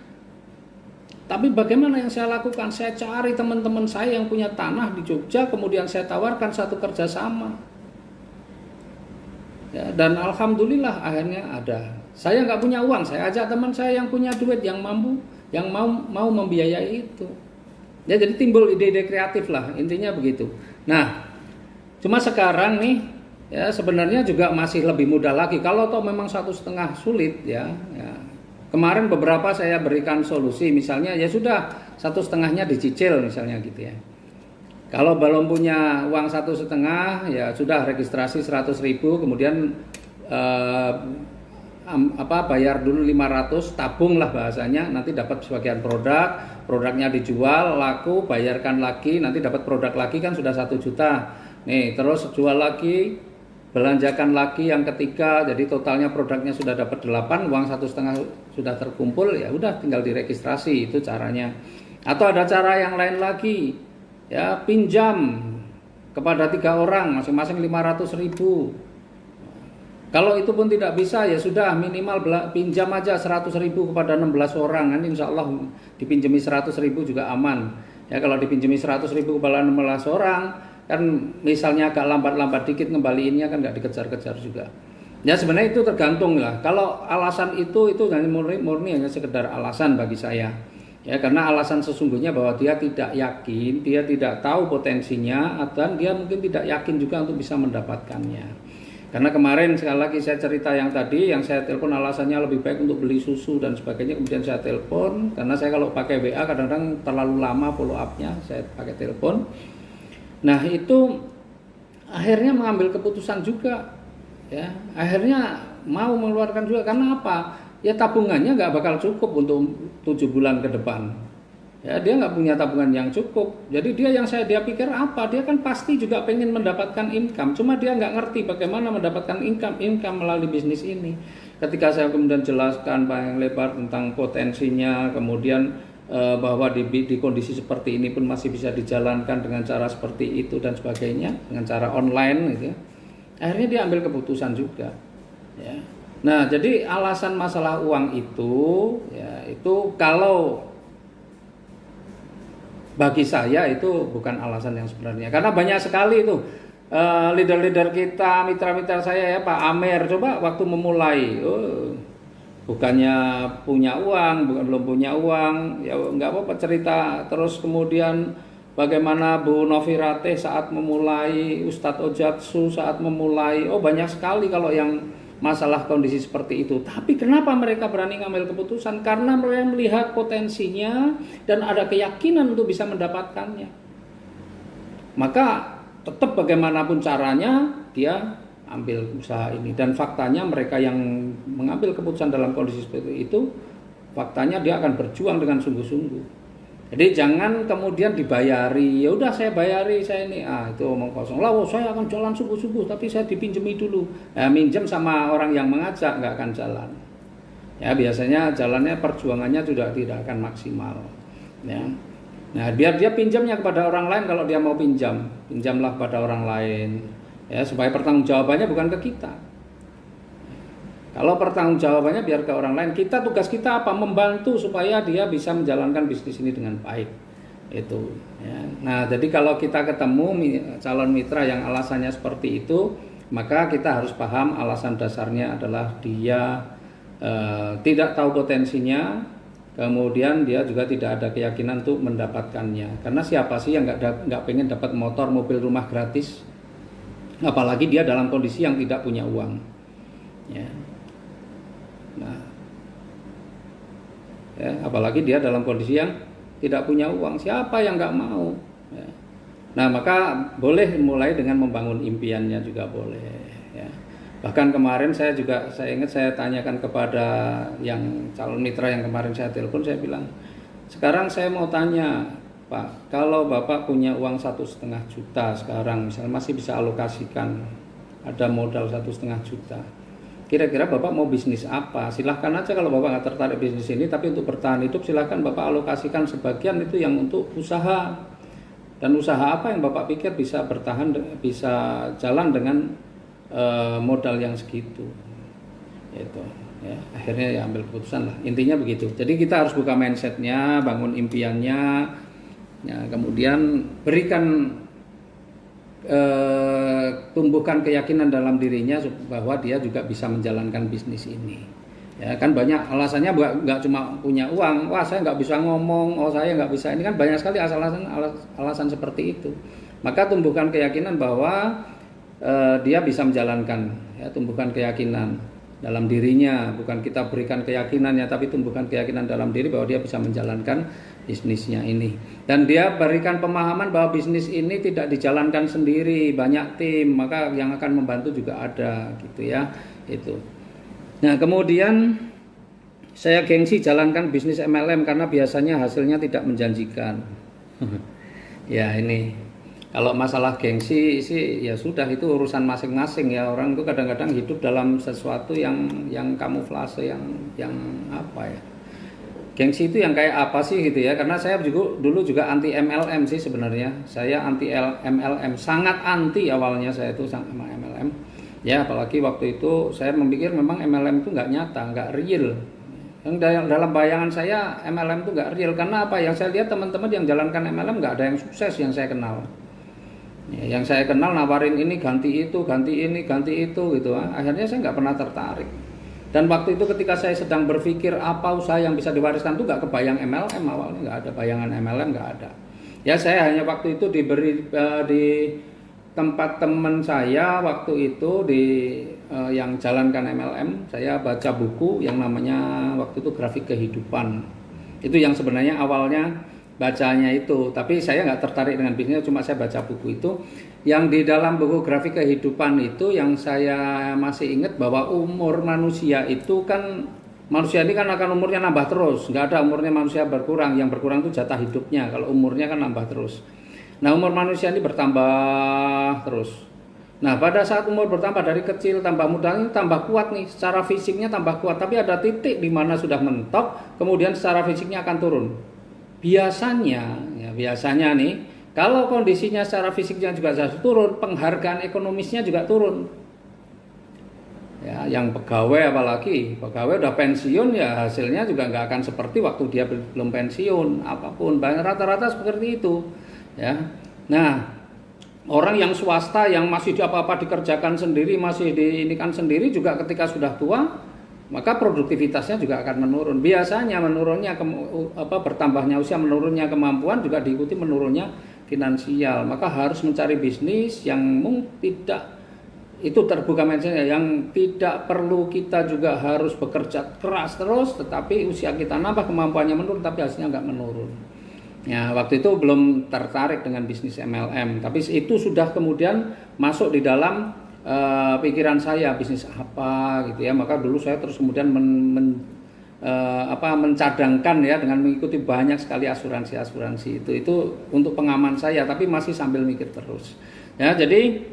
[SPEAKER 1] Tapi bagaimana yang saya lakukan? Saya cari teman-teman saya yang punya tanah di Jogja, kemudian saya tawarkan satu kerjasama. Ya, dan alhamdulillah akhirnya ada. Saya nggak punya uang, saya ajak teman saya yang punya duit, yang mampu, yang mau membiayai itu. Ya, jadi timbul ide-ide kreatif lah, intinya begitu. Nah, cuma sekarang nih, ya sebenarnya juga masih lebih mudah lagi. Kalau toh memang 1,5 sulit, ya. Kemarin beberapa saya berikan solusi, misalnya ya sudah 1,5-nya dicicil misalnya gitu ya. Kalau belum punya uang 1,5, ya sudah registrasi 100.000, kemudian bayar dulu 500, tabung lah bahasanya, nanti dapat sebagian produknya dijual, laku, bayarkan lagi, nanti dapat produk lagi, kan sudah 1 juta. Nih, terus jual lagi, belanjakan lagi yang ketiga, jadi totalnya produknya sudah dapat 8, uang 1,5 sudah terkumpul, ya udah tinggal diregistrasi, itu caranya. Atau ada cara yang lain lagi, ya pinjam kepada 3 orang masing-masing 500.000. Kalau itu pun tidak bisa, ya sudah minimal pinjam aja 100.000 kepada 16 orang, kan insya Allah dipinjami 100.000 juga aman. Ya kalau dipinjami 100.000 kepada 16 orang, kan misalnya agak lambat-lambat dikit ngembaliinnya kan nggak dikejar-kejar juga. Ya sebenarnya itu tergantung lah. Kalau alasan itu hanya murni hanya sekedar alasan bagi saya. Ya karena alasan sesungguhnya bahwa dia tidak yakin, dia tidak tahu potensinya, dan dia mungkin tidak yakin juga untuk bisa mendapatkannya. Karena kemarin sekali lagi saya cerita yang tadi, yang saya telepon alasannya lebih baik untuk beli susu dan sebagainya, kemudian saya telepon karena saya kalau pakai WA kadang-kadang terlalu lama follow up-nya, saya pakai telepon. Nah itu akhirnya mengambil keputusan juga, ya akhirnya mau mengeluarkan juga. Karena apa? Ya tabungannya nggak bakal cukup untuk 7 bulan ke depan. Ya dia nggak punya tabungan yang cukup. Jadi dia pikir apa? Dia kan pasti juga pengen mendapatkan income. Cuma dia nggak ngerti bagaimana mendapatkan income melalui bisnis ini. Ketika saya kemudian jelaskan panjang lebar tentang potensinya, kemudian bahwa di kondisi seperti ini pun masih bisa dijalankan dengan cara seperti itu dan sebagainya, dengan cara online gitu ya. Akhirnya dia ambil keputusan juga. Ya. Nah, jadi alasan masalah uang itu, ya itu kalau bagi saya itu bukan alasan yang sebenarnya. Karena banyak sekali itu leader-leader kita, mitra-mitra saya ya Pak Amer, coba waktu memulai, bukannya punya uang, belum punya uang, ya nggak apa-apa cerita. Terus kemudian bagaimana Bu Novi Ratih saat memulai, Ustadz Ojatsu saat memulai, banyak sekali kalau yang masalah kondisi seperti itu. Tapi kenapa mereka berani ngambil keputusan? Karena mereka melihat potensinya dan ada keyakinan untuk bisa mendapatkannya. Maka tetap bagaimanapun caranya dia ambil usaha ini. Dan faktanya mereka yang mengambil keputusan dalam kondisi seperti itu, faktanya dia akan berjuang dengan sungguh-sungguh. Jadi jangan kemudian dibayari, ya udah saya bayari saya ini, itu omong kosong. Lah, saya akan jalan subuh-subuh, tapi saya dipinjemi dulu. Minjem sama orang yang mengajak nggak akan jalan. Ya biasanya jalannya perjuangannya juga tidak akan maksimal. Ya. Nah biar dia pinjamnya kepada orang lain kalau dia mau pinjamlah pada orang lain. Ya supaya pertanggungjawabannya bukan ke kita. Kalau pertanggungjawabannya biar ke orang lain, tugas kita apa? Membantu supaya dia bisa menjalankan bisnis ini dengan baik. Itu. Ya. Nah, jadi kalau kita ketemu calon mitra yang alasannya seperti itu, maka kita harus paham alasan dasarnya adalah dia tidak tahu potensinya, kemudian dia juga tidak ada keyakinan untuk mendapatkannya. Karena siapa sih yang nggak pengen dapat motor, mobil, rumah gratis? Apalagi dia dalam kondisi yang tidak punya uang. Ya. Nah, ya, apalagi dia dalam kondisi yang tidak punya uang, siapa yang nggak mau? Ya. Nah, maka boleh mulai dengan membangun impiannya juga boleh. Ya. Bahkan kemarin saya ingat saya tanyakan kepada yang calon mitra yang kemarin saya telepon, saya bilang, sekarang saya mau tanya, Pak, kalau Bapak punya uang 1,5 juta sekarang, misalnya masih bisa alokasikan, ada modal 1,5 juta. Kira-kira Bapak mau bisnis apa? Silahkan aja kalau Bapak nggak tertarik bisnis ini, tapi untuk bertahan hidup silahkan Bapak alokasikan sebagian itu yang untuk usaha. Dan usaha apa yang Bapak pikir bisa bertahan, bisa jalan dengan modal yang segitu. Itu. Ya, akhirnya ya ambil keputusan lah. Intinya begitu. Jadi kita harus buka mindsetnya, bangun impiannya, ya, kemudian berikan tumbuhkan keyakinan dalam dirinya bahwa dia juga bisa menjalankan bisnis ini. Ya kan banyak alasannya nggak cuma punya uang, wah saya nggak bisa ngomong, saya nggak bisa ini, kan banyak sekali alasan seperti itu. Maka tumbuhkan keyakinan bahwa dia bisa menjalankan, ya, tumbuhkan keyakinan dalam dirinya, bukan kita berikan keyakinannya, tapi tumbuhkan keyakinan dalam diri bahwa dia bisa menjalankan bisnisnya ini. Dan dia berikan pemahaman bahwa bisnis ini tidak dijalankan sendiri, banyak tim, maka yang akan membantu juga ada, gitu ya. Itu. Nah, kemudian saya gengsi jalankan bisnis MLM karena biasanya hasilnya tidak menjanjikan. Ya, ini kalau masalah gengsi sih ya sudah, itu urusan masing-masing ya. Orang itu kadang-kadang hidup dalam sesuatu yang kamuflase, yang apa ya, Gengsi itu yang kayak apa sih gitu ya? Karena saya juga dulu juga anti MLM sih sebenarnya. Saya anti MLM, sangat anti awalnya saya itu sama MLM. Ya, apalagi waktu itu saya memikir memang MLM itu nggak nyata, nggak real. Yang dalam bayangan saya MLM itu nggak real. Karena apa? Yang saya lihat teman-teman yang jalankan MLM nggak ada yang sukses yang saya kenal. Ya, yang saya kenal nawarin ini ganti itu, ganti ini, ganti itu gitu. Akhirnya saya nggak pernah tertarik. Dan waktu itu ketika saya sedang berpikir apa usaha yang bisa diwariskan tuh nggak kebayang MLM awalnya, nggak ada bayangan MLM, nggak ada. Ya saya hanya waktu itu diberi di tempat teman saya waktu itu yang jalankan MLM, saya baca buku yang namanya waktu itu Grafik Kehidupan. Itu yang sebenarnya awalnya bacanya itu, tapi saya nggak tertarik dengan bisnisnya, cuma saya baca buku itu. Yang di dalam buku Grafik Kehidupan itu yang saya masih ingat bahwa umur manusia itu kan, manusia ini kan akan umurnya nambah terus, nggak ada umurnya manusia berkurang, yang berkurang itu jatah hidupnya, kalau umurnya kan nambah terus. Nah umur manusia ini bertambah terus. Nah pada saat umur bertambah dari kecil tambah muda ini tambah kuat nih, secara fisiknya tambah kuat, tapi ada titik di mana sudah mentok, kemudian secara fisiknya akan turun. Biasanya nih, kalau kondisinya secara fisiknya juga turun, penghargaan ekonomisnya juga turun. Ya, yang pegawai apalagi, pegawai udah pensiun ya hasilnya juga nggak akan seperti waktu dia belum pensiun, apapun, rata-rata seperti itu. Ya, nah orang yang swasta yang masih apa-apa dikerjakan sendiri, masih diinikan sendiri juga ketika sudah tua, maka produktivitasnya juga akan menurun. Biasanya menurunnya bertambahnya usia, menurunnya kemampuan juga diikuti menurunnya finansial. Maka harus mencari bisnis yang tidak itu terbuka mindsetnya, yang tidak perlu kita juga harus bekerja keras terus, tetapi usia kita nambah, kemampuannya menurun, tapi hasilnya nggak menurun. Ya, waktu itu belum tertarik dengan bisnis MLM, tapi itu sudah kemudian masuk di dalam pikiran saya bisnis apa gitu ya. Maka dulu saya terus kemudian mencadangkan ya dengan mengikuti banyak sekali asuransi itu untuk pengaman saya, tapi masih sambil mikir terus ya. Jadi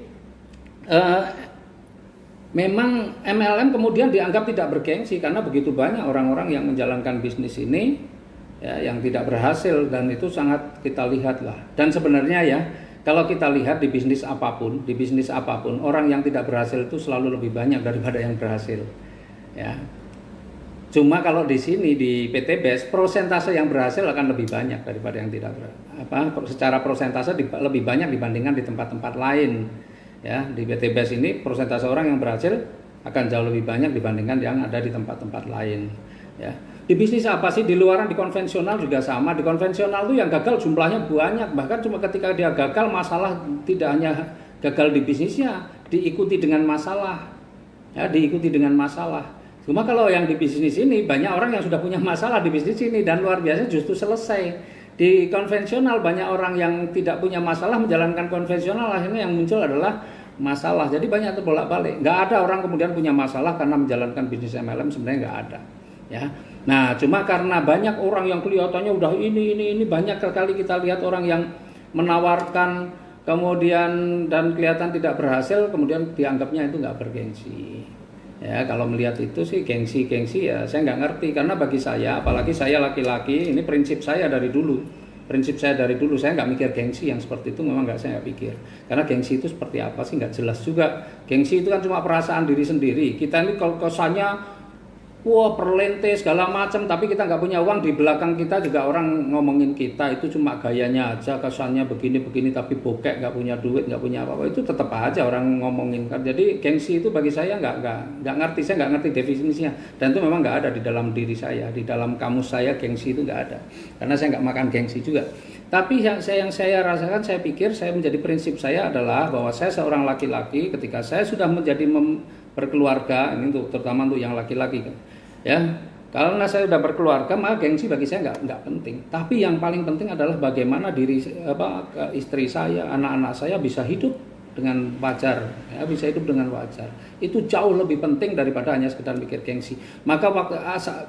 [SPEAKER 1] memang MLM kemudian dianggap tidak bergengsi karena begitu banyak orang-orang yang menjalankan bisnis ini ya, yang tidak berhasil, dan itu sangat kita lihat lah. Dan sebenarnya ya, kalau kita lihat di bisnis apapun, orang yang tidak berhasil itu selalu lebih banyak daripada yang berhasil. Ya. Cuma kalau di sini di PT BES, persentase yang berhasil akan lebih banyak daripada yang tidak berhasil. Secara persentase lebih banyak dibandingkan di tempat-tempat lain. Ya, di PT BES ini persentase orang yang berhasil akan jauh lebih banyak dibandingkan yang ada di tempat-tempat lain. Ya. Di bisnis apa sih? Di luaran, di konvensional juga sama. Di konvensional tuh yang gagal jumlahnya banyak. Bahkan cuma ketika dia gagal, masalah tidak hanya gagal di bisnisnya, diikuti dengan masalah. Ya, diikuti dengan masalah. Cuma kalau yang di bisnis ini banyak orang yang sudah punya masalah di bisnis ini dan luar biasa justru selesai. Di konvensional banyak orang yang tidak punya masalah menjalankan konvensional, akhirnya yang muncul adalah masalah. Jadi banyak terbolak-balik. Nggak ada orang kemudian punya masalah karena menjalankan bisnis MLM, sebenarnya nggak ada. Ya. Nah, cuma karena banyak orang yang kelihatannya udah ini banyak sekali kita lihat orang yang menawarkan kemudian dan kelihatan tidak berhasil, kemudian dianggapnya itu nggak bergengsi. Ya, kalau melihat itu sih gengsi ya saya nggak ngerti, karena bagi saya, apalagi saya laki-laki, ini prinsip saya dari dulu. Saya nggak mikir gengsi yang seperti itu, memang saya nggak pikir. Karena gengsi itu seperti apa sih nggak jelas juga. Gengsi itu kan cuma perasaan diri sendiri. Kita ini kalau kesannya wah perlente segala macam, tapi kita nggak punya uang, di belakang kita juga orang ngomongin kita itu cuma gayanya aja, kesannya begini tapi bokek, nggak punya duit, nggak punya apa-apa, itu tetap aja orang ngomongin kan. Jadi gengsi itu bagi saya nggak ngerti, saya nggak ngerti definisinya, dan itu memang nggak ada di dalam diri saya, di dalam kamus saya gengsi itu nggak ada, karena saya nggak makan gengsi juga. Tapi yang saya rasakan, saya pikir saya menjadi prinsip saya adalah bahwa saya seorang laki-laki, ketika saya sudah menjadi berkeluarga, ini untuk terutama untuk yang laki-laki kan. Ya, karena saya sudah berkeluarga, maka gengsi bagi saya nggak penting. Tapi yang paling penting adalah bagaimana istri saya, anak-anak saya bisa hidup dengan wajar, ya, bisa hidup dengan wajar. Itu jauh lebih penting daripada hanya sekedar mikir gengsi. Maka waktu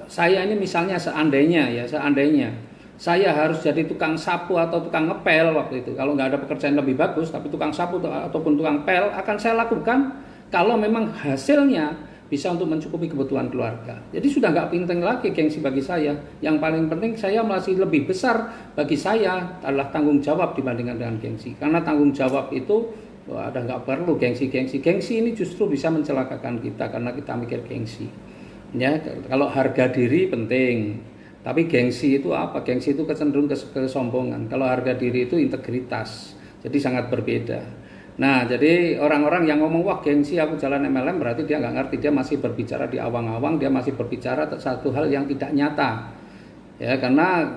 [SPEAKER 1] saya ini misalnya seandainya saya harus jadi tukang sapu atau tukang ngepel waktu itu, kalau nggak ada pekerjaan lebih bagus, tapi tukang sapu ataupun tukang pel akan saya lakukan kalau memang hasilnya bisa untuk mencukupi kebutuhan keluarga. Jadi sudah nggak penting lagi gengsi bagi saya. Yang paling penting saya masih lebih besar bagi saya adalah tanggung jawab dibandingkan dengan gengsi. Karena tanggung jawab itu ada nggak perlu gengsi. Gengsi ini justru bisa mencelakakan kita karena kita mikir gengsi. Ya, kalau harga diri penting, tapi gengsi itu apa? Gengsi itu kecenderung kesombongan. Kalau harga diri itu integritas. Jadi sangat berbeda. Nah, jadi orang-orang yang ngomong wah gengsi aku jalan MLM berarti dia nggak ngerti, dia masih berbicara di awang-awang, dia masih berbicara satu hal yang tidak nyata. Ya, karena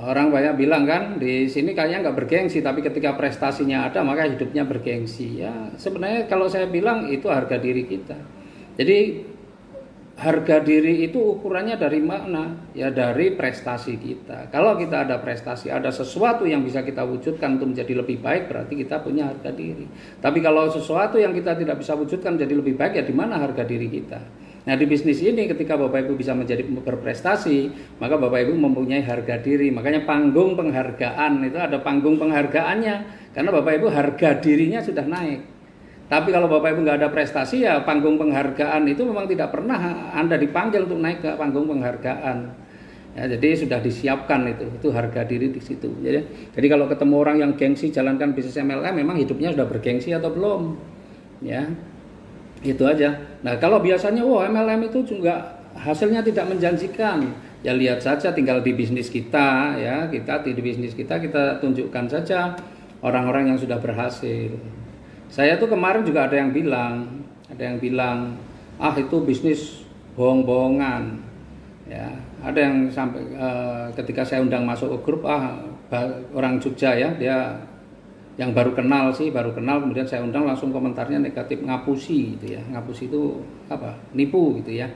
[SPEAKER 1] orang banyak bilang kan di sini kayaknya nggak bergengsi, tapi ketika prestasinya ada maka hidupnya bergengsi. Ya, sebenarnya kalau saya bilang itu harga diri kita. Jadi harga diri itu ukurannya dari mana? Ya dari prestasi kita. Kalau kita ada prestasi, ada sesuatu yang bisa kita wujudkan untuk menjadi lebih baik, berarti kita punya harga diri. Tapi kalau sesuatu yang kita tidak bisa wujudkan menjadi lebih baik, ya di mana harga diri kita? Nah di bisnis ini ketika Bapak Ibu bisa menjadi berprestasi, maka Bapak Ibu mempunyai harga diri. Makanya panggung penghargaan itu ada panggung penghargaannya. Karena Bapak Ibu harga dirinya sudah naik. Tapi kalau Bapak Ibu nggak ada prestasi, ya panggung penghargaan itu memang tidak pernah Anda dipanggil untuk naik ke panggung penghargaan. Ya, jadi sudah disiapkan itu harga diri di situ. Jadi kalau ketemu orang yang gengsi jalankan bisnis MLM, memang hidupnya sudah bergengsi atau belum? Ya, itu aja. Nah kalau biasanya, MLM itu juga hasilnya tidak menjanjikan. Ya lihat saja, tinggal di bisnis kita, ya kita di bisnis kita tunjukkan saja orang-orang yang sudah berhasil. Saya tuh kemarin juga ada yang bilang, itu bisnis bohong-bohongan. Ya, ada yang sampai ketika saya undang masuk ke grup, orang Jogja ya, dia yang baru kenal kemudian saya undang langsung komentarnya negatif, ngapusi gitu ya. Ngapusi itu apa? Nipu gitu ya.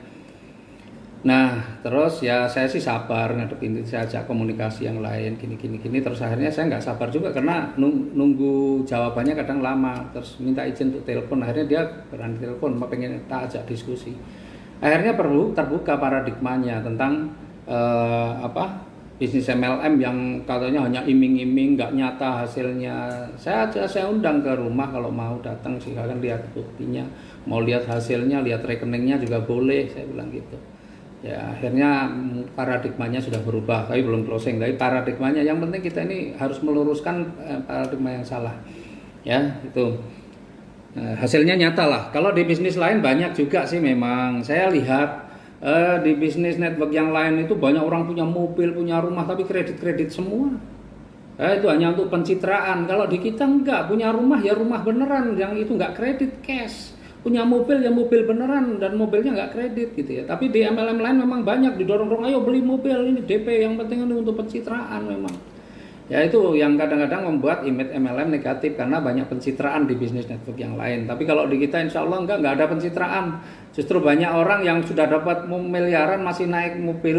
[SPEAKER 1] Nah, terus ya saya sih sabar ngadepin itu, saya ajak komunikasi yang lain gini. Terus akhirnya saya nggak sabar juga karena nunggu jawabannya kadang lama. Terus minta izin untuk telepon, akhirnya dia berani telepon, pengen tak ajak diskusi. Akhirnya terbuka paradigmanya tentang bisnis MLM yang katanya hanya iming-iming, nggak nyata hasilnya. Saya undang ke rumah, kalau mau datang silakan lihat buktinya, mau lihat hasilnya, lihat rekeningnya juga boleh, saya bilang gitu. Ya akhirnya paradigmanya sudah berubah, tapi belum closing. Tapi paradigmanya yang penting kita ini harus meluruskan paradigma yang salah. Ya itu hasilnya nyata lah. Kalau di bisnis lain banyak juga sih memang. Saya lihat di bisnis network yang lain itu banyak orang punya mobil, punya rumah, tapi kredit semua. Itu hanya untuk pencitraan. Kalau di kita enggak, punya rumah ya rumah beneran, yang itu enggak kredit, cash. Punya mobil ya mobil beneran dan mobilnya nggak kredit gitu ya. Tapi di MLM lain memang banyak didorong-dorong, ayo beli mobil ini DP, yang penting ini untuk pencitraan memang. Ya itu yang kadang-kadang membuat image MLM negatif karena banyak pencitraan di bisnis network yang lain. Tapi kalau di kita insya Allah nggak ada pencitraan. Justru banyak orang yang sudah dapat miliaran masih naik mobil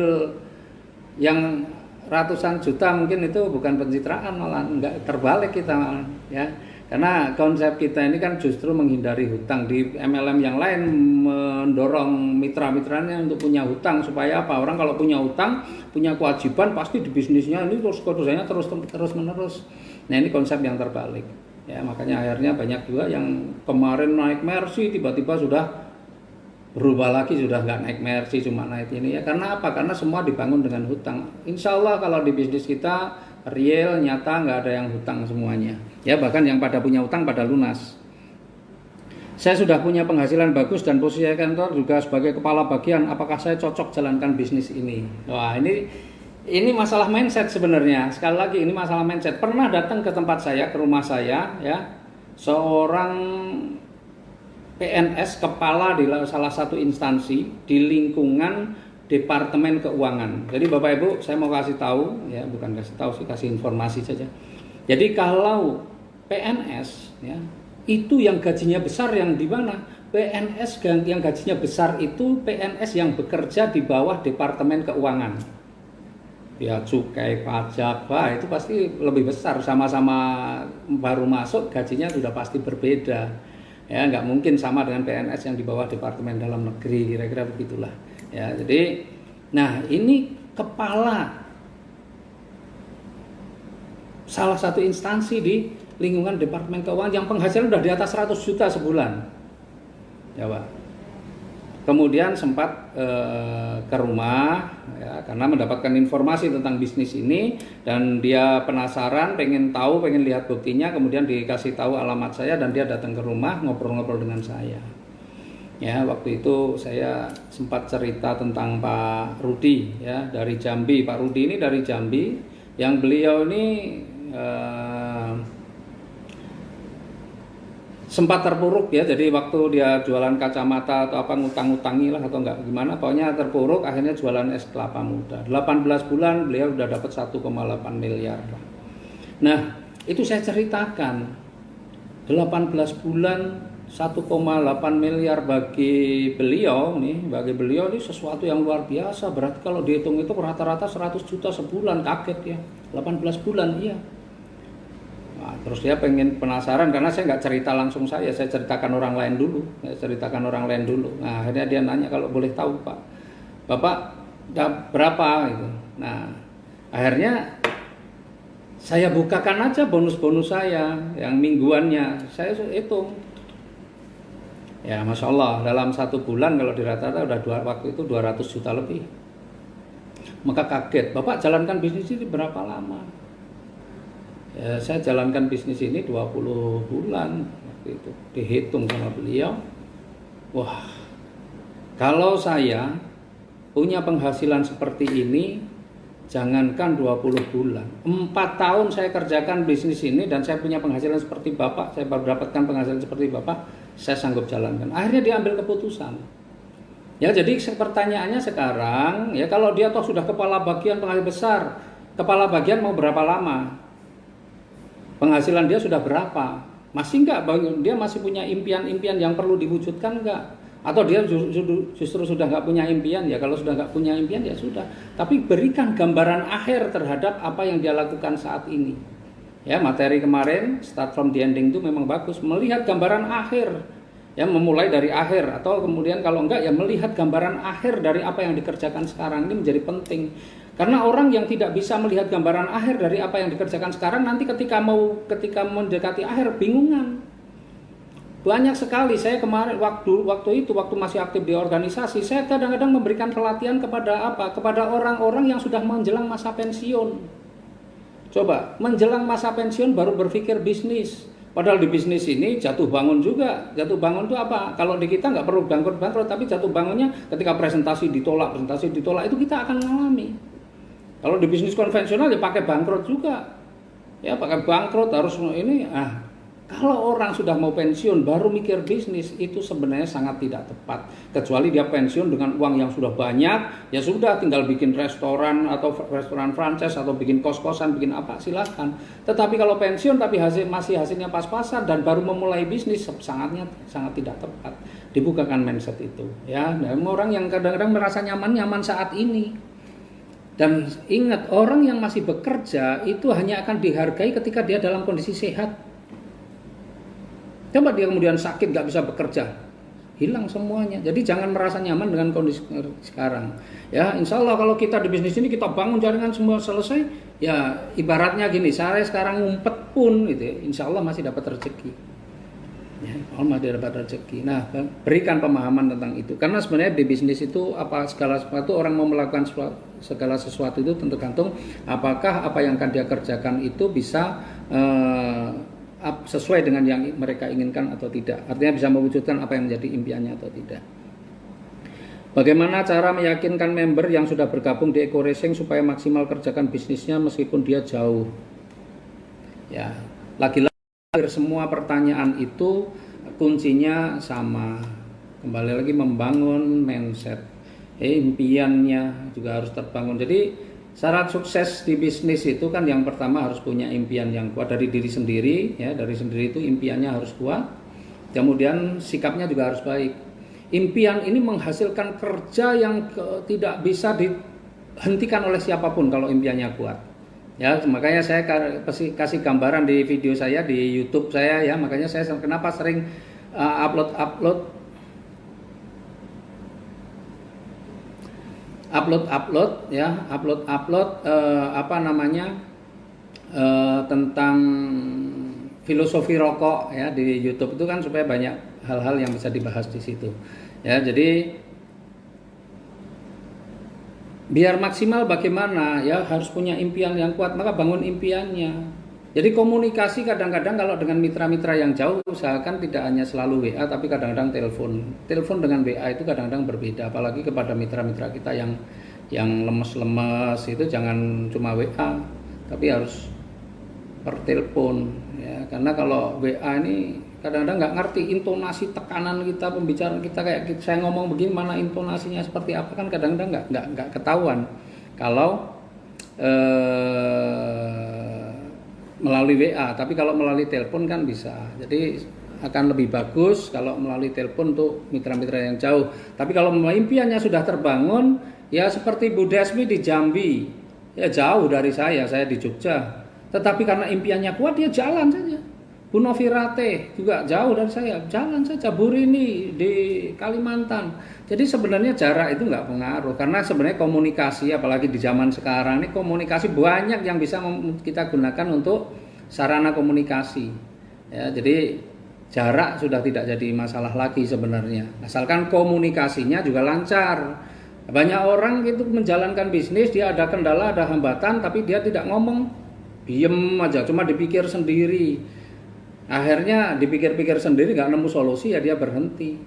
[SPEAKER 1] yang ratusan juta, mungkin itu bukan pencitraan, malah nggak, terbalik kita malah ya. Karena konsep kita ini kan justru menghindari hutang. Di MLM yang lain mendorong mitra-mitranya untuk punya hutang, supaya apa? Orang kalau punya hutang, punya kewajiban, pasti di bisnisnya ini terus kodenya terus menerus. Nah ini konsep yang terbalik. Ya makanya akhirnya banyak juga yang kemarin naik Mercy tiba-tiba sudah berubah lagi, sudah nggak naik Mercy, cuma naik ini ya. Karena apa? Karena semua dibangun dengan hutang. Insya Allah kalau di bisnis kita real, nyata, nggak ada yang hutang semuanya. Ya bahkan yang pada punya hutang pada lunas. Saya sudah punya penghasilan bagus dan posisi kantor juga sebagai kepala bagian. Apakah saya cocok jalankan bisnis ini? Wah ini masalah mindset sebenarnya. Sekali lagi ini masalah mindset. Pernah datang ke tempat saya, ke rumah saya, ya seorang PNS kepala di salah satu instansi di lingkungan Departemen Keuangan. Jadi Bapak Ibu, saya mau kasih tahu, ya bukan kasih tahu sih, kasih informasi saja. Jadi kalau PNS, ya itu yang gajinya besar yang di mana? PNS yang gajinya besar itu PNS yang bekerja di bawah Departemen Keuangan. Ya cukai, pajak, itu pasti lebih besar. Sama-sama baru masuk gajinya sudah pasti berbeda. Ya nggak mungkin sama dengan PNS yang di bawah Departemen Dalam Negeri, kira-kira begitulah. Ya, jadi, nah ini kepala salah satu instansi di lingkungan Departemen Keuangan yang penghasilan udah di atas 100 juta sebulan. Ya Pak. kemudian sempat ke rumah ya, karena mendapatkan informasi tentang bisnis ini dan dia penasaran, pengen tahu, pengen lihat buktinya, kemudian dikasih tahu alamat saya dan dia datang ke rumah ngobrol-ngobrol dengan saya. Ya, waktu itu saya sempat cerita tentang Pak Rudi ya dari Jambi. Pak Rudi ini dari Jambi, yang beliau ini sempat terpuruk ya. Jadi waktu dia jualan kacamata atau apa ngutang-ngutangi lah atau enggak gimana, pokoknya terpuruk, akhirnya jualan es kelapa muda. 18 bulan beliau udah dapat 1,8 miliar lah. Nah, itu saya ceritakan 18 bulan 1,8 miliar bagi beliau ini sesuatu yang luar biasa. Berarti kalau dihitung itu rata-rata 100 juta sebulan. Kaget ya, 18 bulan iya. Nah, terus dia penasaran karena saya nggak cerita langsung saya ceritakan orang lain dulu. Nah, akhirnya dia nanya, kalau boleh tahu Pak, Bapak berapa gitu. Nah, akhirnya saya bukakan aja bonus-bonus saya yang mingguannya, saya hitung. Ya, Masya Allah, dalam 1 bulan kalau dirata-rata udah waktu itu 200 juta lebih. Maka kaget, Bapak jalankan bisnis ini berapa lama? Ya, saya jalankan bisnis ini 20 bulan waktu itu. Dihitung sama beliau. Wah, kalau saya punya penghasilan seperti ini, jangankan 20 bulan, 4 tahun saya kerjakan bisnis ini dan saya punya penghasilan seperti Bapak, saya baru dapatkan penghasilan seperti Bapak, saya sanggup jalankan. Akhirnya dia ambil keputusan. Ya, jadi pertanyaannya sekarang, ya kalau dia toh sudah kepala bagian penghasilan besar, kepala bagian mau berapa lama? Penghasilan dia sudah berapa? Masih enggak? Dia masih punya impian-impian yang perlu diwujudkan enggak? Atau dia justru sudah nggak punya impian? Ya kalau sudah nggak punya impian ya sudah. Tapi berikan gambaran akhir terhadap apa yang dia lakukan saat ini. Ya, materi kemarin start from the ending itu memang bagus. Melihat gambaran akhir, ya memulai dari akhir. Atau kemudian kalau enggak ya melihat gambaran akhir dari apa yang dikerjakan sekarang, ini menjadi penting. Karena orang yang tidak bisa melihat gambaran akhir dari apa yang dikerjakan sekarang, nanti ketika mendekati akhir bingungan. Banyak sekali saya kemarin waktu masih aktif di organisasi, saya kadang-kadang memberikan pelatihan kepada orang-orang yang sudah menjelang masa pensiun. Coba, menjelang masa pensiun baru berpikir bisnis. Padahal di bisnis ini jatuh bangun juga. Jatuh bangun itu apa? Kalau di kita nggak perlu bangkrut, tapi jatuh bangunnya ketika presentasi ditolak, itu kita akan mengalami. Kalau di bisnis konvensional ya pakai bangkrut juga. Ya pakai bangkrut harus ini. Kalau orang sudah mau pensiun baru mikir bisnis, itu sebenarnya sangat tidak tepat. Kecuali dia pensiun dengan uang yang sudah banyak, ya sudah tinggal bikin restoran atau restoran franchise atau bikin kos-kosan, bikin apa silahkan. Tetapi kalau pensiun tapi hasilnya pas-pasan dan baru memulai bisnis, sangat tidak tepat. Dibukakan mindset itu. Ya, dan orang yang kadang-kadang merasa nyaman saat ini. Dan ingat, orang yang masih bekerja itu hanya akan dihargai ketika dia dalam kondisi sehat. Coba dia kemudian sakit gak bisa bekerja, hilang semuanya. Jadi jangan merasa nyaman dengan kondisi sekarang. Ya, insya Allah kalau kita di bisnis ini kita bangun jaringan semua selesai, ya ibaratnya gini, saya sekarang ngumpet pun gitu, ya, insya Allah masih dapat rezeki. Ya, Allah masih dapat rezeki. Nah, berikan pemahaman tentang itu. Karena sebenarnya di bisnis itu segala sesuatu orang mau melakukan segala sesuatu itu tergantung apakah apa yang akan dia kerjakan itu bisa sesuai dengan yang mereka inginkan atau tidak. Artinya bisa mewujudkan apa yang menjadi impiannya atau tidak. Bagaimana cara meyakinkan member yang sudah bergabung di Eco Racing supaya maksimal kerjakan bisnisnya meskipun dia jauh? Ya, lagi-lagi semua pertanyaan itu kuncinya sama. Kembali lagi membangun mindset. Impiannya juga harus terbangun. Jadi syarat sukses di bisnis itu kan yang pertama harus punya impian yang kuat dari diri sendiri, ya dari sendiri itu impiannya harus kuat. Kemudian sikapnya juga harus baik. Impian ini menghasilkan kerja yang tidak bisa dihentikan oleh siapapun kalau impiannya kuat. Ya makanya saya kasih gambaran di video saya di YouTube saya ya, makanya saya kenapa sering upload tentang filosofi rokok ya di YouTube itu kan supaya banyak hal-hal yang bisa dibahas di situ. Ya, jadi Biar maksimal bagaimana? Ya harus punya impian yang kuat, maka bangun impiannya. Jadi komunikasi kadang-kadang kalau dengan mitra-mitra yang jauh, usahakan tidak hanya selalu WA, tapi kadang-kadang telepon. Telepon dengan WA itu kadang-kadang berbeda, apalagi kepada mitra-mitra kita yang lemes-lemes itu jangan cuma WA, tapi harus per telepon. Ya, karena kalau WA ini kadang-kadang nggak ngerti intonasi tekanan kita, pembicaraan kita kayak saya ngomong begini mana intonasinya seperti apa kan kadang-kadang nggak ketahuan kalau melalui WA, tapi kalau melalui telepon kan bisa. Jadi akan lebih bagus kalau melalui telepon untuk mitra-mitra yang jauh. Tapi kalau impiannya sudah terbangun, ya seperti Bu Desmi di Jambi, ya jauh dari saya di Jogja. Tetapi karena impiannya kuat, dia jalan saja. Bu Novirate juga jauh dari saya, jalan saja. Bu Rini di Kalimantan. Jadi sebenarnya jarak itu nggak pengaruh, karena sebenarnya komunikasi, apalagi di zaman sekarang ini komunikasi banyak yang bisa kita gunakan untuk sarana komunikasi. Ya, jadi jarak sudah tidak jadi masalah lagi sebenarnya, asalkan komunikasinya juga lancar. Banyak orang itu menjalankan bisnis, dia ada kendala, ada hambatan, tapi dia tidak ngomong, diem aja, cuma dipikir sendiri. Akhirnya dipikir-pikir sendiri nggak nemu solusi, ya dia berhenti.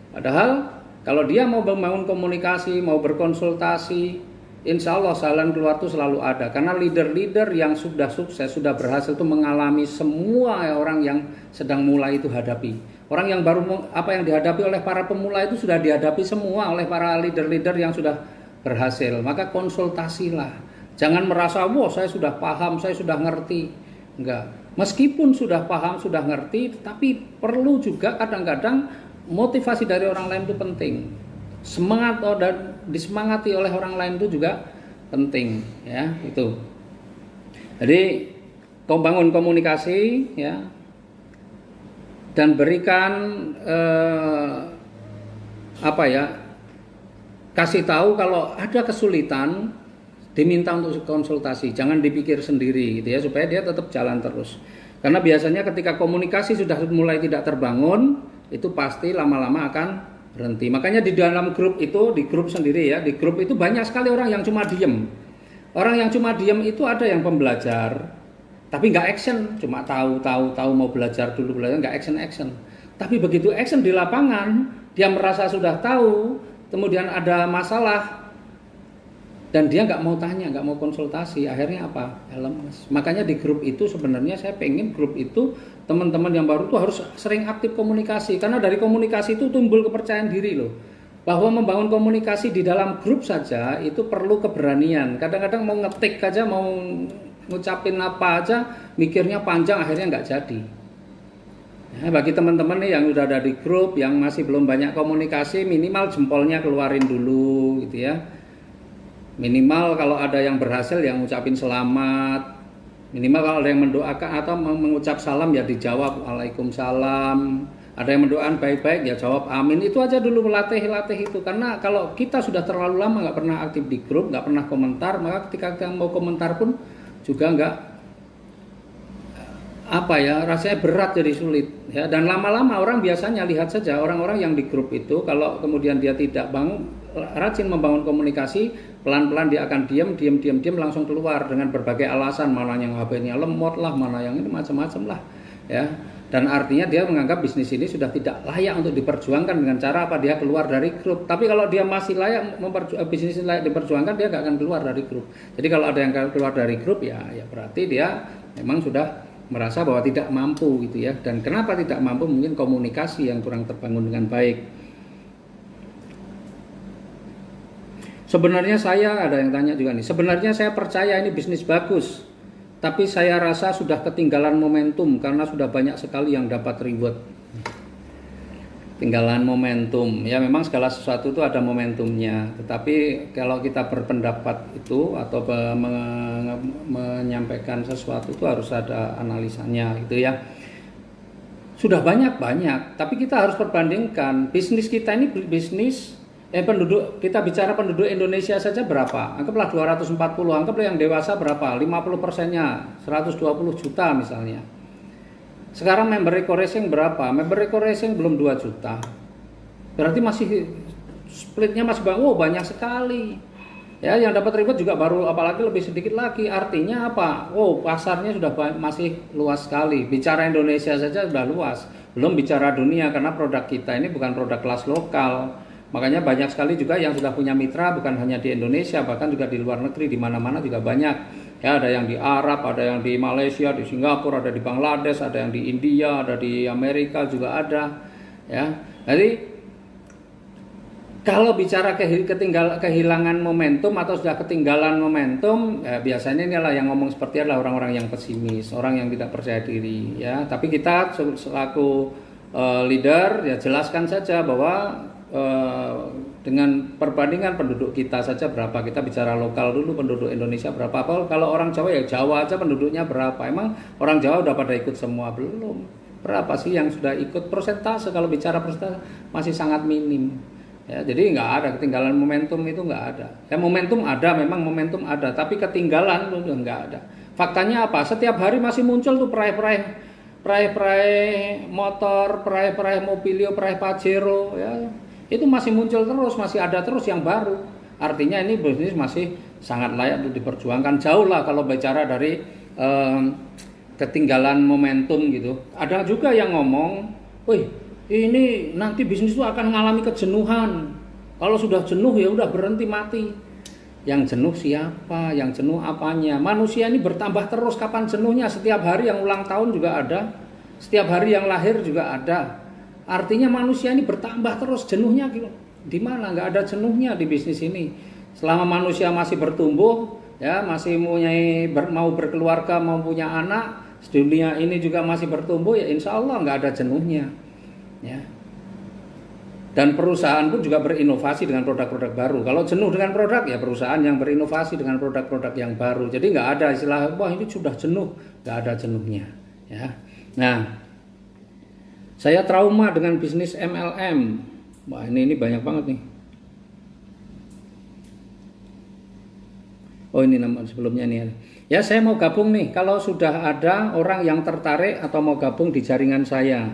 [SPEAKER 1] Padahal kalau dia mau membangun komunikasi, mau berkonsultasi, insya Allah jalan keluar itu selalu ada. Karena leader-leader yang sudah sukses, sudah berhasil itu mengalami semua orang yang sedang mulai itu hadapi. Orang yang baru apa yang dihadapi oleh para pemula itu sudah dihadapi semua oleh para leader-leader yang sudah berhasil. Maka konsultasilah. Jangan merasa, wah saya sudah paham, saya sudah ngerti. Enggak. Meskipun sudah paham, sudah ngerti, tapi perlu juga kadang-kadang motivasi dari orang lain itu penting. Semangat dan disemangati oleh orang lain itu juga penting, ya itu. Jadi bangun komunikasi, ya, dan berikan kasih tahu kalau ada kesulitan, diminta untuk konsultasi, jangan dipikir sendiri, gitu ya, supaya dia tetap jalan terus. Karena biasanya ketika komunikasi sudah mulai tidak terbangun, itu pasti lama-lama akan berhenti. Makanya di dalam grup itu, di grup sendiri ya, di grup itu banyak sekali orang yang cuma diem. Orang yang cuma diem itu ada yang pembelajar, tapi nggak action, cuma tahu mau belajar dulu, nggak action. Tapi begitu action di lapangan, dia merasa sudah tahu, kemudian ada masalah, dan dia nggak mau tanya, nggak mau konsultasi, akhirnya apa? Lemes. Makanya di grup itu sebenarnya saya pengen grup itu teman-teman yang baru tuh harus sering aktif komunikasi, karena dari komunikasi itu timbul kepercayaan diri loh. Bahwa membangun komunikasi di dalam grup saja itu perlu keberanian. Kadang-kadang mau ngetik aja, mau ngucapin apa aja, mikirnya panjang, akhirnya nggak jadi. Ya, bagi teman-teman nih yang udah ada di grup, yang masih belum banyak komunikasi, minimal jempolnya keluarin dulu, gitu ya. Minimal kalau ada yang berhasil yang ngucapin selamat. Minimal kalau ada yang mendoakan atau mengucap salam ya dijawab Waalaikumsalam. Ada yang mendoakan baik-baik ya jawab amin. Itu aja dulu latih itu. Karena kalau kita sudah terlalu lama nggak pernah aktif di grup, nggak pernah komentar, maka ketika kita mau komentar pun juga nggak rasanya berat, jadi sulit ya. Dan lama-lama orang biasanya lihat saja orang-orang yang di grup itu, kalau kemudian dia tidak rajin membangun komunikasi, pelan-pelan dia akan diam langsung keluar dengan berbagai alasan, mana yang HP-nya lemot lah, mana yang ini macam-macam lah ya. Dan artinya dia menganggap bisnis ini sudah tidak layak untuk diperjuangkan dengan cara apa, dia keluar dari grup. Tapi kalau dia masih layak bisnis ini layak diperjuangkan, dia nggak akan keluar dari grup. Jadi kalau ada yang keluar dari grup ya berarti dia memang sudah merasa bahwa tidak mampu, gitu ya. Dan kenapa tidak mampu? Mungkin komunikasi yang kurang terbangun dengan baik. Sebenarnya saya ada yang tanya juga nih. Sebenarnya saya percaya ini bisnis bagus, tapi saya rasa sudah ketinggalan momentum karena sudah banyak sekali yang dapat reward. Tinggalan momentum. Ya memang segala sesuatu itu ada momentumnya. Tetapi kalau kita berpendapat itu atau menyampaikan sesuatu itu harus ada analisanya, gitu ya. Sudah banyak, tapi kita harus perbandingkan. Bisnis kita ini penduduk, kita bicara penduduk Indonesia saja berapa? Anggaplah 240, anggaplah yang dewasa berapa? 50%-nya 120 juta misalnya. Sekarang member recurring berapa? Member recurring belum 2 juta. Berarti masih splitnya masih banyak sekali. Ya, yang dapat reward juga baru, apalagi lebih sedikit lagi. Artinya apa? Oh, pasarnya sudah masih luas sekali. Bicara Indonesia saja sudah luas. Belum bicara dunia, karena produk kita ini bukan produk kelas lokal. Makanya banyak sekali juga yang sudah punya mitra, bukan hanya di Indonesia, bahkan juga di luar negeri, di mana-mana juga banyak. Ya, ada yang di Arab, ada yang di Malaysia, di Singapura, ada di Bangladesh, ada yang di India, ada di Amerika juga ada. Ya, jadi kalau bicara kehilangan momentum atau sudah ketinggalan momentum, ya biasanya inilah yang ngomong seperti adalah orang-orang yang pesimis, orang yang tidak percaya diri. Ya, tapi kita selaku leader, ya jelaskan saja bahwa dengan perbandingan penduduk kita saja berapa, kita bicara lokal dulu, penduduk Indonesia berapa. Kalau orang Jawa, ya Jawa aja penduduknya berapa. Emang orang Jawa udah pada ikut semua belum? Berapa sih yang sudah ikut? Persentase, kalau bicara persentase masih sangat minim. Ya, jadi nggak ada ketinggalan momentum, itu nggak ada. Ya, momentum ada, memang momentum ada, tapi ketinggalan itu nggak ada. Faktanya apa? Setiap hari masih muncul tuh peraih motor, peraih Mobilio, peraih Pajero, ya. Itu masih muncul terus, masih ada terus yang baru. Artinya ini bisnis masih sangat layak untuk diperjuangkan. Jauh lah kalau bicara dari ketinggalan momentum gitu. Ada juga yang ngomong, wih, ini nanti bisnis itu akan mengalami kejenuhan. Kalau sudah jenuh ya udah berhenti, mati. Yang jenuh siapa? Yang jenuh apanya? Manusia ini bertambah terus, kapan jenuhnya? Setiap hari yang ulang tahun juga ada. Setiap hari yang lahir juga ada. Artinya manusia ini bertambah terus, jenuhnya di mana? Nggak ada jenuhnya di bisnis ini. Selama manusia masih bertumbuh, ya masih mau berkeluarga, mau punya anak, dunia ini juga masih bertumbuh, ya insya Allah nggak ada jenuhnya. Ya. Dan perusahaan pun juga berinovasi dengan produk-produk baru. Kalau jenuh dengan produk, ya perusahaan yang berinovasi dengan produk-produk yang baru. Jadi nggak ada istilah, wah ini sudah jenuh, nggak ada jenuhnya. Ya. Nah, saya trauma dengan bisnis MLM. Wah ini banyak banget nih. Oh ini nama sebelumnya nih. Ya saya mau gabung nih. Kalau sudah ada orang yang tertarik atau mau gabung di jaringan saya.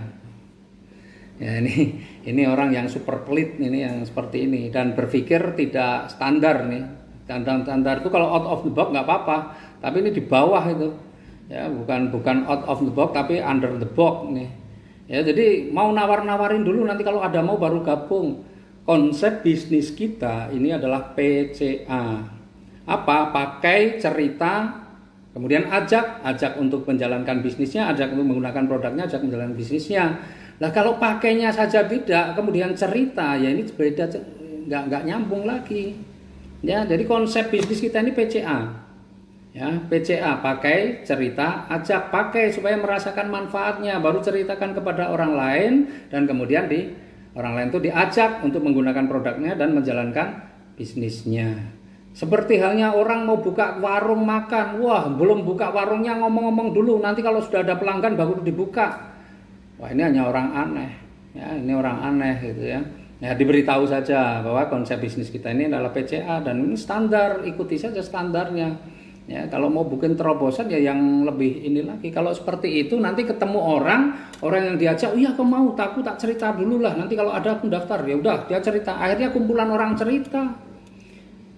[SPEAKER 1] Ya ini orang yang super pelit, ini yang seperti ini, dan berpikir tidak standar nih. Standar itu kalau out of the box nggak apa-apa, tapi ini di bawah itu. Ya bukan out of the box tapi under the box nih. Ya jadi mau nawar-nawarin dulu, nanti kalau ada mau baru gabung. Konsep bisnis kita ini adalah PCA. Apa? Pakai cerita, kemudian ajak untuk menjalankan bisnisnya, ajak untuk menggunakan produknya, ajak menjalankan bisnisnya. Nah kalau pakainya saja tidak, kemudian cerita, ya ini beda, nggak nyambung lagi. Ya, jadi konsep bisnis kita ini PCA. Ya, PCA, pakai, cerita, ajak, pakai supaya merasakan manfaatnya, baru ceritakan kepada orang lain, dan kemudian orang lain itu diajak untuk menggunakan produknya dan menjalankan bisnisnya. Seperti halnya orang mau buka warung makan, wah belum buka warungnya ngomong-ngomong dulu, nanti kalau sudah ada pelanggan baru dibuka. Wah ini hanya orang aneh, ya ini orang aneh gitu ya. Ya diberitahu saja bahwa konsep bisnis kita ini adalah PCA dan ini standar, ikuti saja standarnya. Ya kalau mau bikin terobosan ya yang lebih ini lagi. Kalau seperti itu nanti ketemu orang yang diajak, oh iya aku mau, aku tak cerita dulu lah. Nanti kalau ada aku daftar, ya udah dia cerita. Akhirnya kumpulan orang cerita.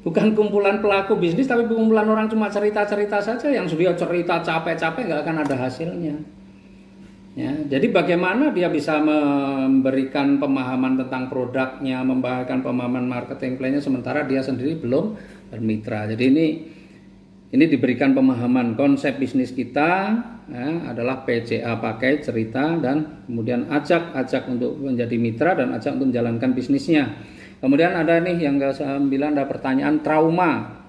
[SPEAKER 1] Bukan kumpulan pelaku bisnis, tapi kumpulan orang cuma cerita-cerita saja, yang sudah cerita capek-capek nggak akan ada hasilnya. Ya, jadi bagaimana dia bisa memberikan pemahaman tentang produknya, memberikan pemahaman marketing plan-nya sementara dia sendiri belum bermitra. Jadi ini diberikan pemahaman konsep bisnis kita ya, adalah PCA, pakai, cerita, dan kemudian ajak untuk menjadi mitra dan ajak untuk menjalankan bisnisnya. Kemudian ada nih yang ke-9, ada pertanyaan trauma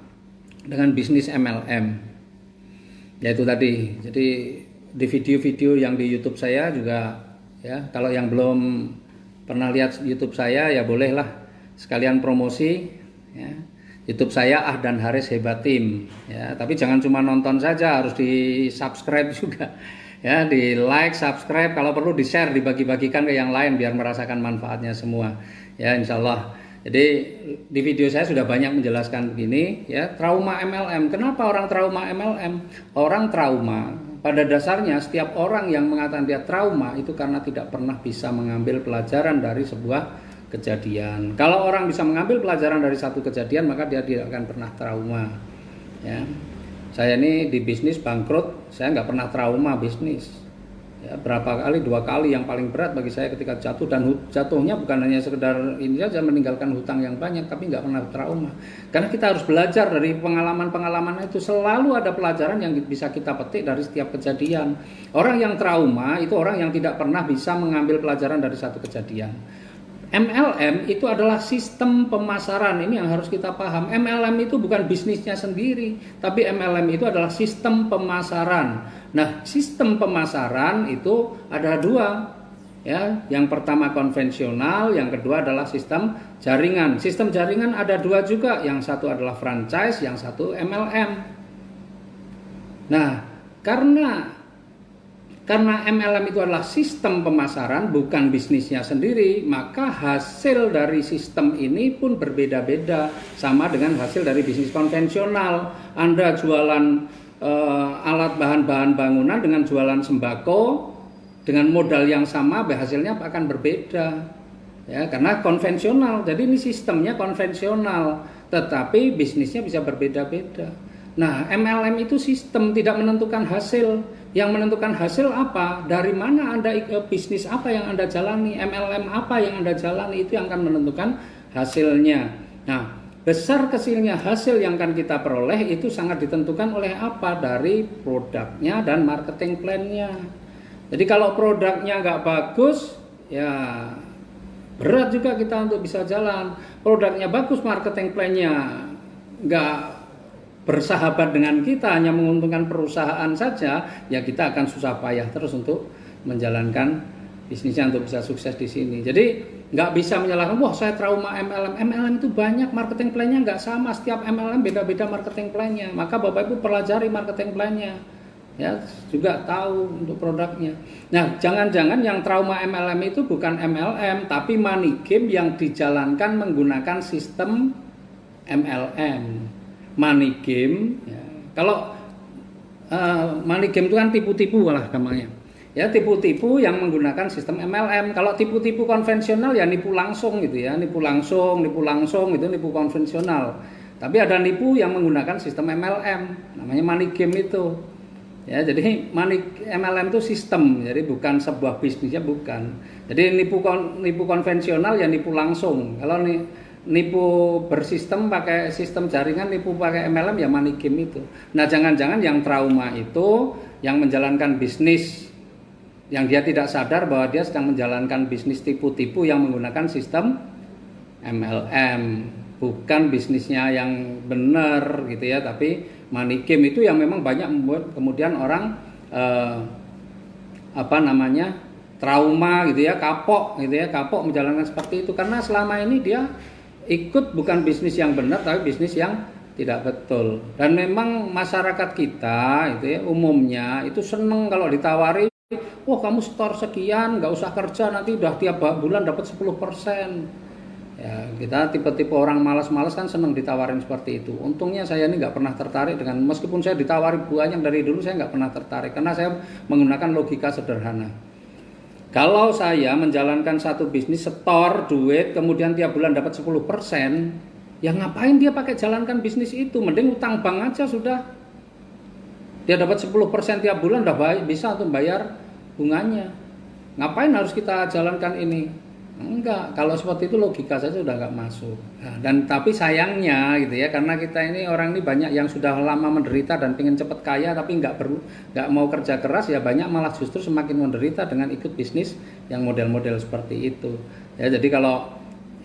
[SPEAKER 1] dengan bisnis MLM. Yaitu tadi, jadi di video-video yang di YouTube saya juga ya, kalau yang belum pernah lihat YouTube saya ya bolehlah sekalian promosi ya. YouTube saya Ahdan Haris Hebat Tim ya, tapi jangan cuma nonton saja, harus di-subscribe juga ya, di-like, subscribe, kalau perlu di-share, dibagi-bagikan ke yang lain biar merasakan manfaatnya semua ya insyaallah. Jadi di video saya sudah banyak menjelaskan begini ya, trauma MLM. Kenapa orang trauma MLM? Orang trauma pada dasarnya setiap orang yang mengatakan dia trauma itu karena tidak pernah bisa mengambil pelajaran dari sebuah kejadian. Kalau orang bisa mengambil pelajaran dari satu kejadian, maka dia tidak akan pernah trauma. Ya, saya ini di bisnis bangkrut, saya nggak pernah trauma bisnis. Ya, berapa kali, 2 kali yang paling berat bagi saya ketika jatuh, dan jatuhnya bukan hanya sekedar ini saja meninggalkan hutang yang banyak, tapi nggak pernah trauma. Karena kita harus belajar dari pengalaman-pengalaman itu, selalu ada pelajaran yang bisa kita petik dari setiap kejadian. Orang yang trauma itu orang yang tidak pernah bisa mengambil pelajaran dari satu kejadian. MLM itu adalah sistem pemasaran, ini yang harus kita paham. MLM itu bukan bisnisnya sendiri, tapi MLM itu adalah sistem pemasaran. Nah, sistem pemasaran itu ada 2, ya. Yang pertama konvensional, yang kedua adalah sistem jaringan. Sistem jaringan ada 2 juga, yang satu adalah franchise, yang satu MLM. Nah, karena MLM itu adalah sistem pemasaran, bukan bisnisnya sendiri, maka hasil dari sistem ini pun berbeda-beda, sama dengan hasil dari bisnis konvensional. Anda jualan alat bahan-bahan bangunan dengan jualan sembako, dengan modal yang sama, hasilnya akan berbeda. Ya, karena konvensional, jadi ini sistemnya konvensional, tetapi bisnisnya bisa berbeda-beda. Nah, MLM itu sistem, tidak menentukan hasil. Yang menentukan hasil apa? Dari mana Anda bisnis apa yang Anda jalani, MLM apa yang Anda jalani, itu yang akan menentukan hasilnya. Nah, besar kecilnya hasil yang akan kita peroleh itu sangat ditentukan oleh apa? Dari produknya dan marketing plan-nya. Jadi kalau produknya nggak bagus, ya berat juga kita untuk bisa jalan. Produknya bagus, marketing plan-nya nggak bersahabat dengan kita, hanya menguntungkan perusahaan saja, ya kita akan susah payah terus untuk menjalankan bisnisnya untuk bisa sukses di sini. Jadi nggak bisa menyalahkan, wah saya trauma MLM. MLM itu banyak, marketing plan-nya nggak sama, setiap MLM beda-beda marketing plan-nya. Maka Bapak Ibu pelajari marketing plan-nya, ya, juga tahu untuk produknya. Nah, jangan-jangan yang trauma MLM itu bukan MLM, tapi money game yang dijalankan menggunakan sistem MLM. Money game, ya. Kalau money game itu kan tipu-tipu lah namanya. Ya, tipu-tipu yang menggunakan sistem MLM. Kalau tipu-tipu konvensional ya nipu langsung gitu ya, nipu langsung itu nipu konvensional. Tapi ada nipu yang menggunakan sistem MLM, namanya money game itu. Ya, jadi MLM itu sistem, jadi bukan sebuah bisnisnya, bukan. Jadi nipu konvensional ya nipu langsung. Kalau nipu bersistem pakai sistem jaringan, nipu pakai MLM ya money game itu. Nah, jangan-jangan yang trauma itu yang menjalankan bisnis yang dia tidak sadar bahwa dia sedang menjalankan bisnis tipu-tipu yang menggunakan sistem MLM, bukan bisnisnya yang benar gitu ya, tapi money game itu yang memang banyak membuat kemudian orang trauma gitu ya, kapok menjalankan seperti itu, karena selama ini dia ikut bukan bisnis yang benar tapi bisnis yang tidak betul. Dan memang masyarakat kita itu ya umumnya itu seneng kalau ditawari, wah kamu store sekian nggak usah kerja nanti udah tiap bulan dapat 10%. Ya, kita tipe-tipe orang malas-malas kan seneng ditawarin seperti itu. Untungnya saya ini nggak pernah tertarik dengan, meskipun saya ditawari banyak dari dulu, saya nggak pernah tertarik karena saya menggunakan logika sederhana. Kalau saya menjalankan satu bisnis, setor duit, kemudian tiap bulan dapat 10%, ya ngapain dia pakai jalankan bisnis itu? Mending utang bank aja sudah. Dia dapat 10% tiap bulan, udah bisa untuk bayar bunganya. Ngapain harus kita jalankan ini? Enggak, kalau seperti itu logika saja sudah nggak masuk. Nah, tapi sayangnya gitu ya, karena kita ini orang ini banyak yang sudah lama menderita dan pengen cepat kaya tapi nggak mau kerja keras, ya banyak malah justru semakin menderita dengan ikut bisnis yang model-model seperti itu. Ya, jadi kalau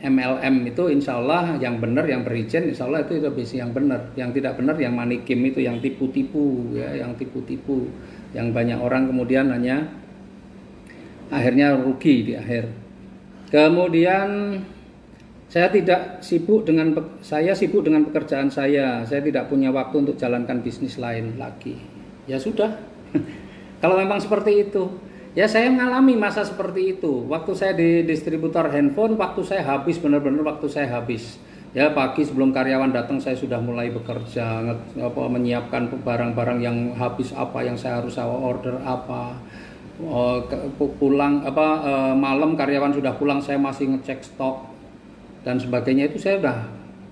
[SPEAKER 1] MLM itu insya Allah yang benar, yang berizin, insya Allah itu bisnis yang benar. Yang tidak benar yang money game itu, yang tipu-tipu ya, yang tipu-tipu, yang banyak orang kemudian hanya akhirnya rugi di akhir. Kemudian saya sibuk dengan pekerjaan saya tidak punya waktu untuk jalankan bisnis lain lagi. Ya sudah, kalau memang seperti itu, ya saya mengalami masa seperti itu. Waktu saya di distributor handphone, waktu saya habis, benar-benar waktu saya habis. Ya, pagi sebelum karyawan datang saya sudah mulai bekerja, menyiapkan barang-barang yang habis apa, yang saya harus order apa. Pulang malam karyawan sudah pulang, saya masih ngecek stok dan sebagainya itu saya udah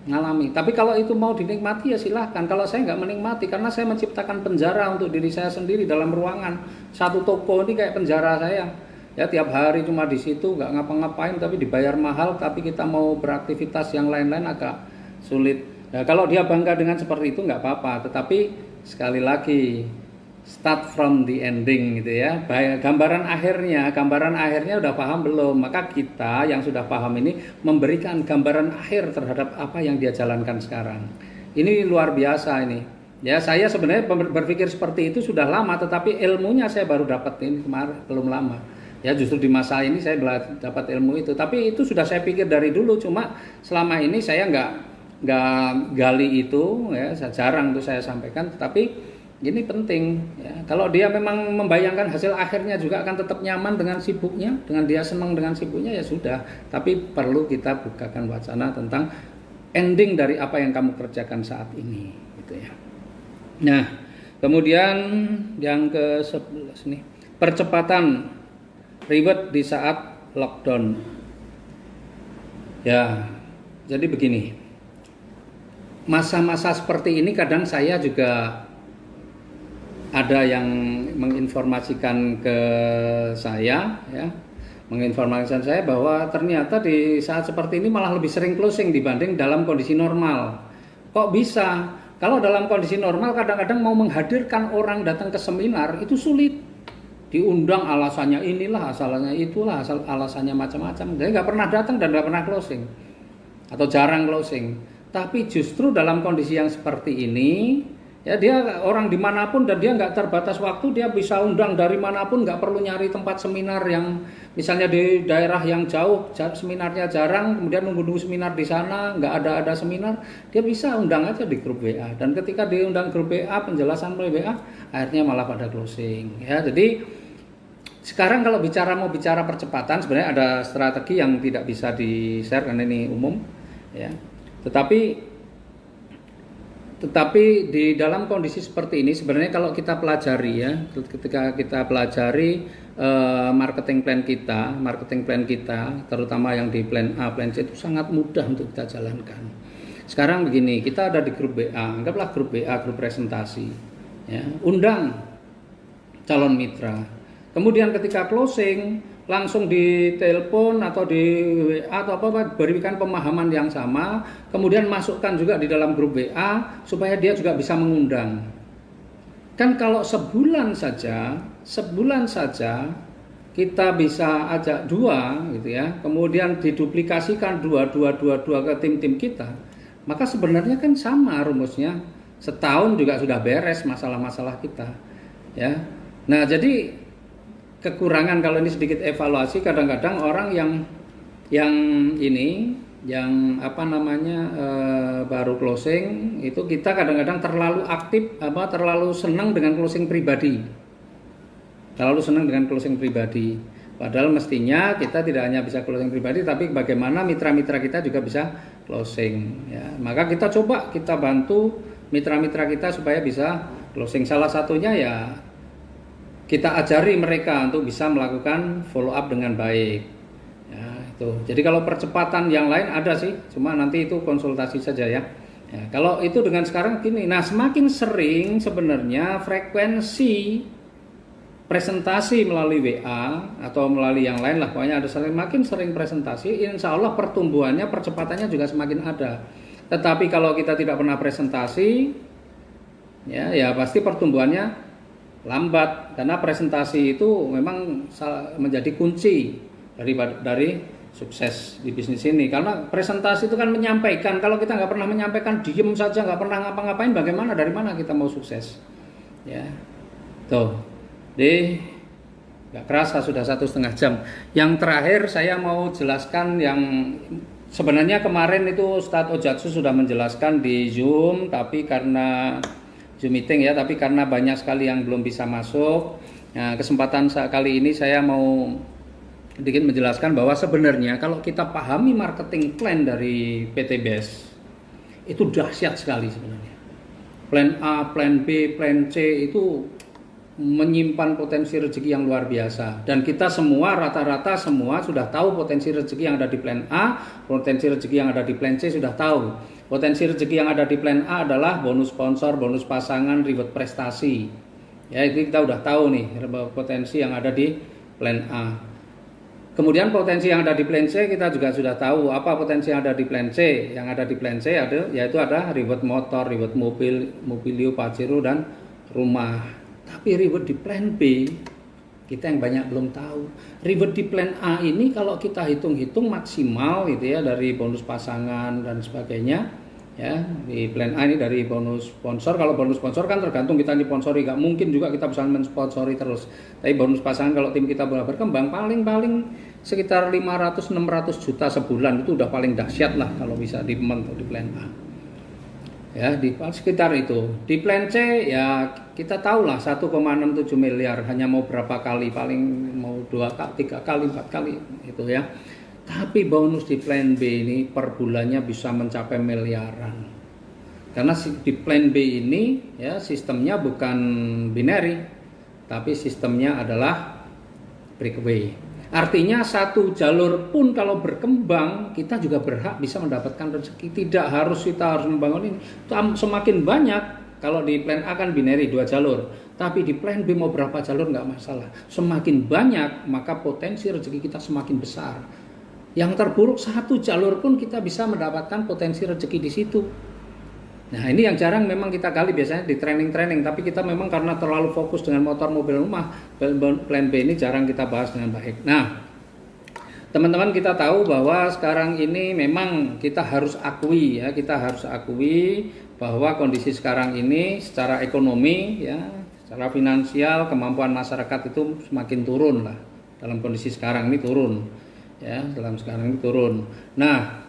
[SPEAKER 1] ngalami. Tapi kalau itu mau dinikmati ya silahkan. Kalau saya nggak menikmati, karena saya menciptakan penjara untuk diri saya sendiri dalam ruangan. Satu toko ini kayak penjara saya. Ya tiap hari cuma di situ, nggak ngapa-ngapain, tapi dibayar mahal. Tapi kita mau beraktivitas yang lain-lain agak sulit. Nah, kalau dia bangga dengan seperti itu nggak apa-apa. Tetapi sekali lagi, start from the ending gitu ya. Gambaran akhirnya udah paham belum? Maka kita yang sudah paham ini memberikan gambaran akhir terhadap apa yang dia jalankan sekarang. Ini luar biasa ini. Ya, saya sebenarnya berpikir seperti itu sudah lama, tetapi ilmunya saya baru dapat ini kemarin, belum lama. Ya, justru di masa ini saya dapat ilmu itu. Tapi itu sudah saya pikir dari dulu, cuma selama ini saya nggak gali itu ya, jarang tuh saya sampaikan, tetapi ini penting ya. Kalau dia memang membayangkan hasil akhirnya juga akan tetap nyaman dengan sibuknya, dengan dia senang dengan sibuknya ya sudah. Tapi perlu kita bukakan wacana tentang ending dari apa yang kamu kerjakan saat ini gitu ya. Nah, kemudian yang ke-11 nih, percepatan reward di saat lockdown. Ya, jadi begini. Masa-masa seperti ini kadang saya juga ada yang menginformasikan ke saya ya, menginformasikan saya bahwa ternyata di saat seperti ini malah lebih sering closing dibanding dalam kondisi normal. Kok bisa? Kalau dalam kondisi normal kadang-kadang mau menghadirkan orang datang ke seminar itu sulit. Diundang alasannya inilah, alasannya itulah, alasannya macam-macam. Jadi nggak pernah datang dan nggak pernah closing atau jarang closing. Tapi justru dalam kondisi yang seperti ini, ya dia orang dimanapun dan dia nggak terbatas waktu, dia bisa undang dari manapun, nggak perlu nyari tempat seminar yang misalnya di daerah yang jauh seminarnya jarang, kemudian nunggu seminar di sana nggak ada seminar, dia bisa undang aja di grup WA. Dan ketika diundang grup WA, penjelasan melalui WA, akhirnya malah pada closing. Ya, jadi sekarang kalau mau bicara percepatan, sebenarnya ada strategi yang tidak bisa di-share karena ini umum, ya. Tetapi di dalam kondisi seperti ini sebenarnya kalau kita pelajari ya, ketika kita pelajari marketing plan kita, terutama yang di plan A, plan C itu sangat mudah untuk kita jalankan. Sekarang begini, kita ada di grup BA, anggaplah grup BA, grup presentasi, ya, undang calon mitra. Kemudian ketika closing langsung ditelepon atau di WA atau apa, berikan pemahaman yang sama, kemudian masukkan juga di dalam grup WA supaya dia juga bisa mengundang. Kan kalau sebulan saja kita bisa ajak dua gitu ya, kemudian diduplikasikan dua ke tim-tim kita, maka sebenarnya kan sama rumusnya, setahun juga sudah beres masalah-masalah kita ya. Nah, jadi kekurangan kalau ini sedikit evaluasi, kadang-kadang orang yang baru closing itu kita kadang-kadang terlalu aktif terlalu senang dengan closing pribadi. Padahal mestinya kita tidak hanya bisa closing pribadi, tapi bagaimana mitra-mitra kita juga bisa closing ya. Maka kita bantu mitra-mitra kita supaya bisa closing. Salah satunya ya kita ajari mereka untuk bisa melakukan follow up dengan baik. Ya, itu. Jadi kalau percepatan yang lain ada sih, cuma nanti itu konsultasi saja ya. Ya, kalau itu dengan sekarang gini, nah semakin sering sebenarnya frekuensi presentasi melalui WA atau melalui yang lain lah, pokoknya ada makin sering presentasi, insya Allah pertumbuhannya, percepatannya juga semakin ada. Tetapi kalau kita tidak pernah presentasi, ya pasti pertumbuhannya lambat, karena presentasi itu memang menjadi kunci dari sukses di bisnis ini. Karena presentasi itu kan menyampaikan, kalau kita nggak pernah menyampaikan, diem saja nggak pernah ngapa-ngapain, bagaimana, dari mana kita mau sukses ya. Tuh nggak kerasa sudah 1,5 jam. Yang terakhir saya mau jelaskan yang sebenarnya kemarin itu Ustadz Ojatsu sudah menjelaskan di Zoom, tapi karena Zoom meeting ya, tapi karena banyak sekali yang belum bisa masuk. Nah, kesempatan kali ini saya mau sedikit menjelaskan bahwa sebenarnya kalau kita pahami marketing plan dari PT BES itu dahsyat sekali sebenarnya. Plan A, plan B, plan C itu menyimpan potensi rezeki yang luar biasa. Dan kita semua rata-rata semua sudah tahu potensi rezeki yang ada di plan A, potensi rezeki yang ada di plan C sudah tahu. Potensi rezeki yang ada di plan A adalah bonus sponsor, bonus pasangan, reward prestasi. Ya, itu kita udah tahu nih potensi yang ada di plan A. Kemudian potensi yang ada di plan C kita juga sudah tahu. Apa potensi yang ada di plan C? Yang ada di plan C yaitu ada reward motor, reward mobil, mobilio, pajero, dan rumah. Tapi reward di plan B kita yang banyak belum tahu. Reward di plan A ini kalau kita hitung-hitung maksimal gitu ya, dari bonus pasangan dan sebagainya. Ya, di plan A ini dari bonus sponsor. Kalau bonus sponsor kan tergantung kita disponsori, gak mungkin juga kita bisa mensponsori terus. Tapi bonus pasangan kalau tim kita berkembang paling sekitar 500-600 juta sebulan, itu udah paling dahsyat lah kalau bisa di plan A. Ya, di sekitar itu. Di plan C ya kita tahu lah 1,67 miliar, hanya mau berapa kali, paling mau 2 kali, 3 kali, 4 kali itu ya. Tapi bonus di plan B ini per bulannya bisa mencapai miliaran. Karena di plan B ini ya sistemnya bukan binary, tapi sistemnya adalah breakaway. Artinya satu jalur pun kalau berkembang kita juga berhak bisa mendapatkan rezeki. Tidak harus kita harus membangun ini. Semakin banyak, kalau di plan A kan binary 2 jalur, tapi di plan B mau berapa jalur nggak masalah. Semakin banyak maka potensi rezeki kita semakin besar. Yang terburuk 1 jalur pun kita bisa mendapatkan potensi rezeki di situ. Nah, ini yang jarang memang kita gali biasanya di training-training, tapi kita memang karena terlalu fokus dengan motor, mobil, rumah, plan B ini jarang kita bahas dengan baik. Nah, teman-teman kita tahu bahwa sekarang ini memang kita harus akui ya, kita harus akui bahwa kondisi sekarang ini secara ekonomi ya, secara finansial kemampuan masyarakat itu semakin turun lah. Dalam kondisi sekarang ini turun. Ya, dalam sekarang ini turun. Nah,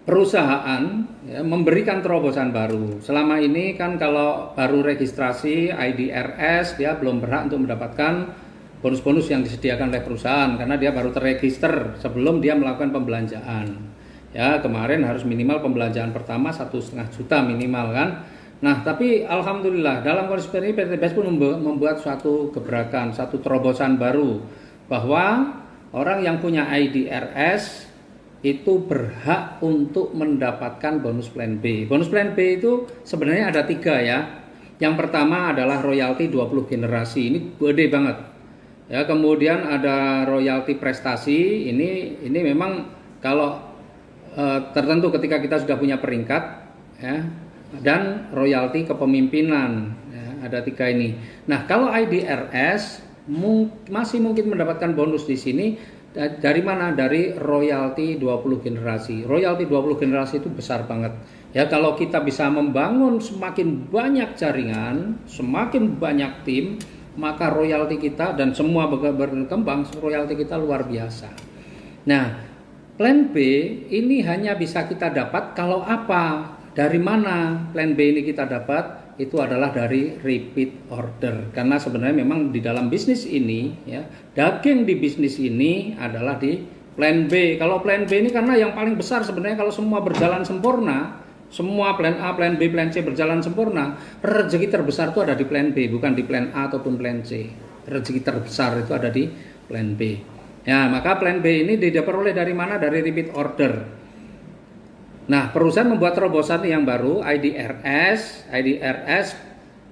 [SPEAKER 1] perusahaan ya, memberikan terobosan baru. Selama ini kan kalau baru registrasi IDRS dia belum berhak untuk mendapatkan bonus-bonus yang disediakan oleh perusahaan karena dia baru terregister sebelum dia melakukan pembelanjaan. Ya, kemarin harus minimal pembelanjaan pertama 1,5 juta minimal kan. Nah, tapi alhamdulillah dalam kondisi ini PT BES pun membuat suatu gebrakan, satu terobosan baru, bahwa orang yang punya IDRS itu berhak untuk mendapatkan bonus plan B. Bonus plan B itu sebenarnya ada 3 ya. Yang pertama adalah royalti 20 generasi. Ini gede banget. Ya, kemudian ada royalti prestasi. Ini memang kalau tertentu ketika kita sudah punya peringkat ya, dan royalti kepemimpinan. Ya, ada 3 ini. Nah, kalau IDRS masih mungkin mendapatkan bonus di sini dari mana? Dari royalti 20 generasi. Royalti 20 generasi itu besar banget. Ya, kalau kita bisa membangun semakin banyak jaringan, semakin banyak tim, maka royalti kita dan semua berkembang, royalti kita luar biasa. Nah, plan B ini hanya bisa kita dapat kalau apa? Dari mana plan B ini kita dapat? Itu adalah dari repeat order. Karena sebenarnya memang di dalam bisnis ini ya, daging di bisnis ini adalah di plan B. Kalau plan B ini karena yang paling besar sebenarnya kalau semua berjalan sempurna, semua plan A, plan B, plan C berjalan sempurna, rezeki terbesar itu ada di plan B, bukan di plan A ataupun plan C. Rezeki terbesar itu ada di plan B. Ya, maka plan B ini diperoleh dari mana? Dari repeat order. Nah, perusahaan membuat terobosan yang baru, IDRS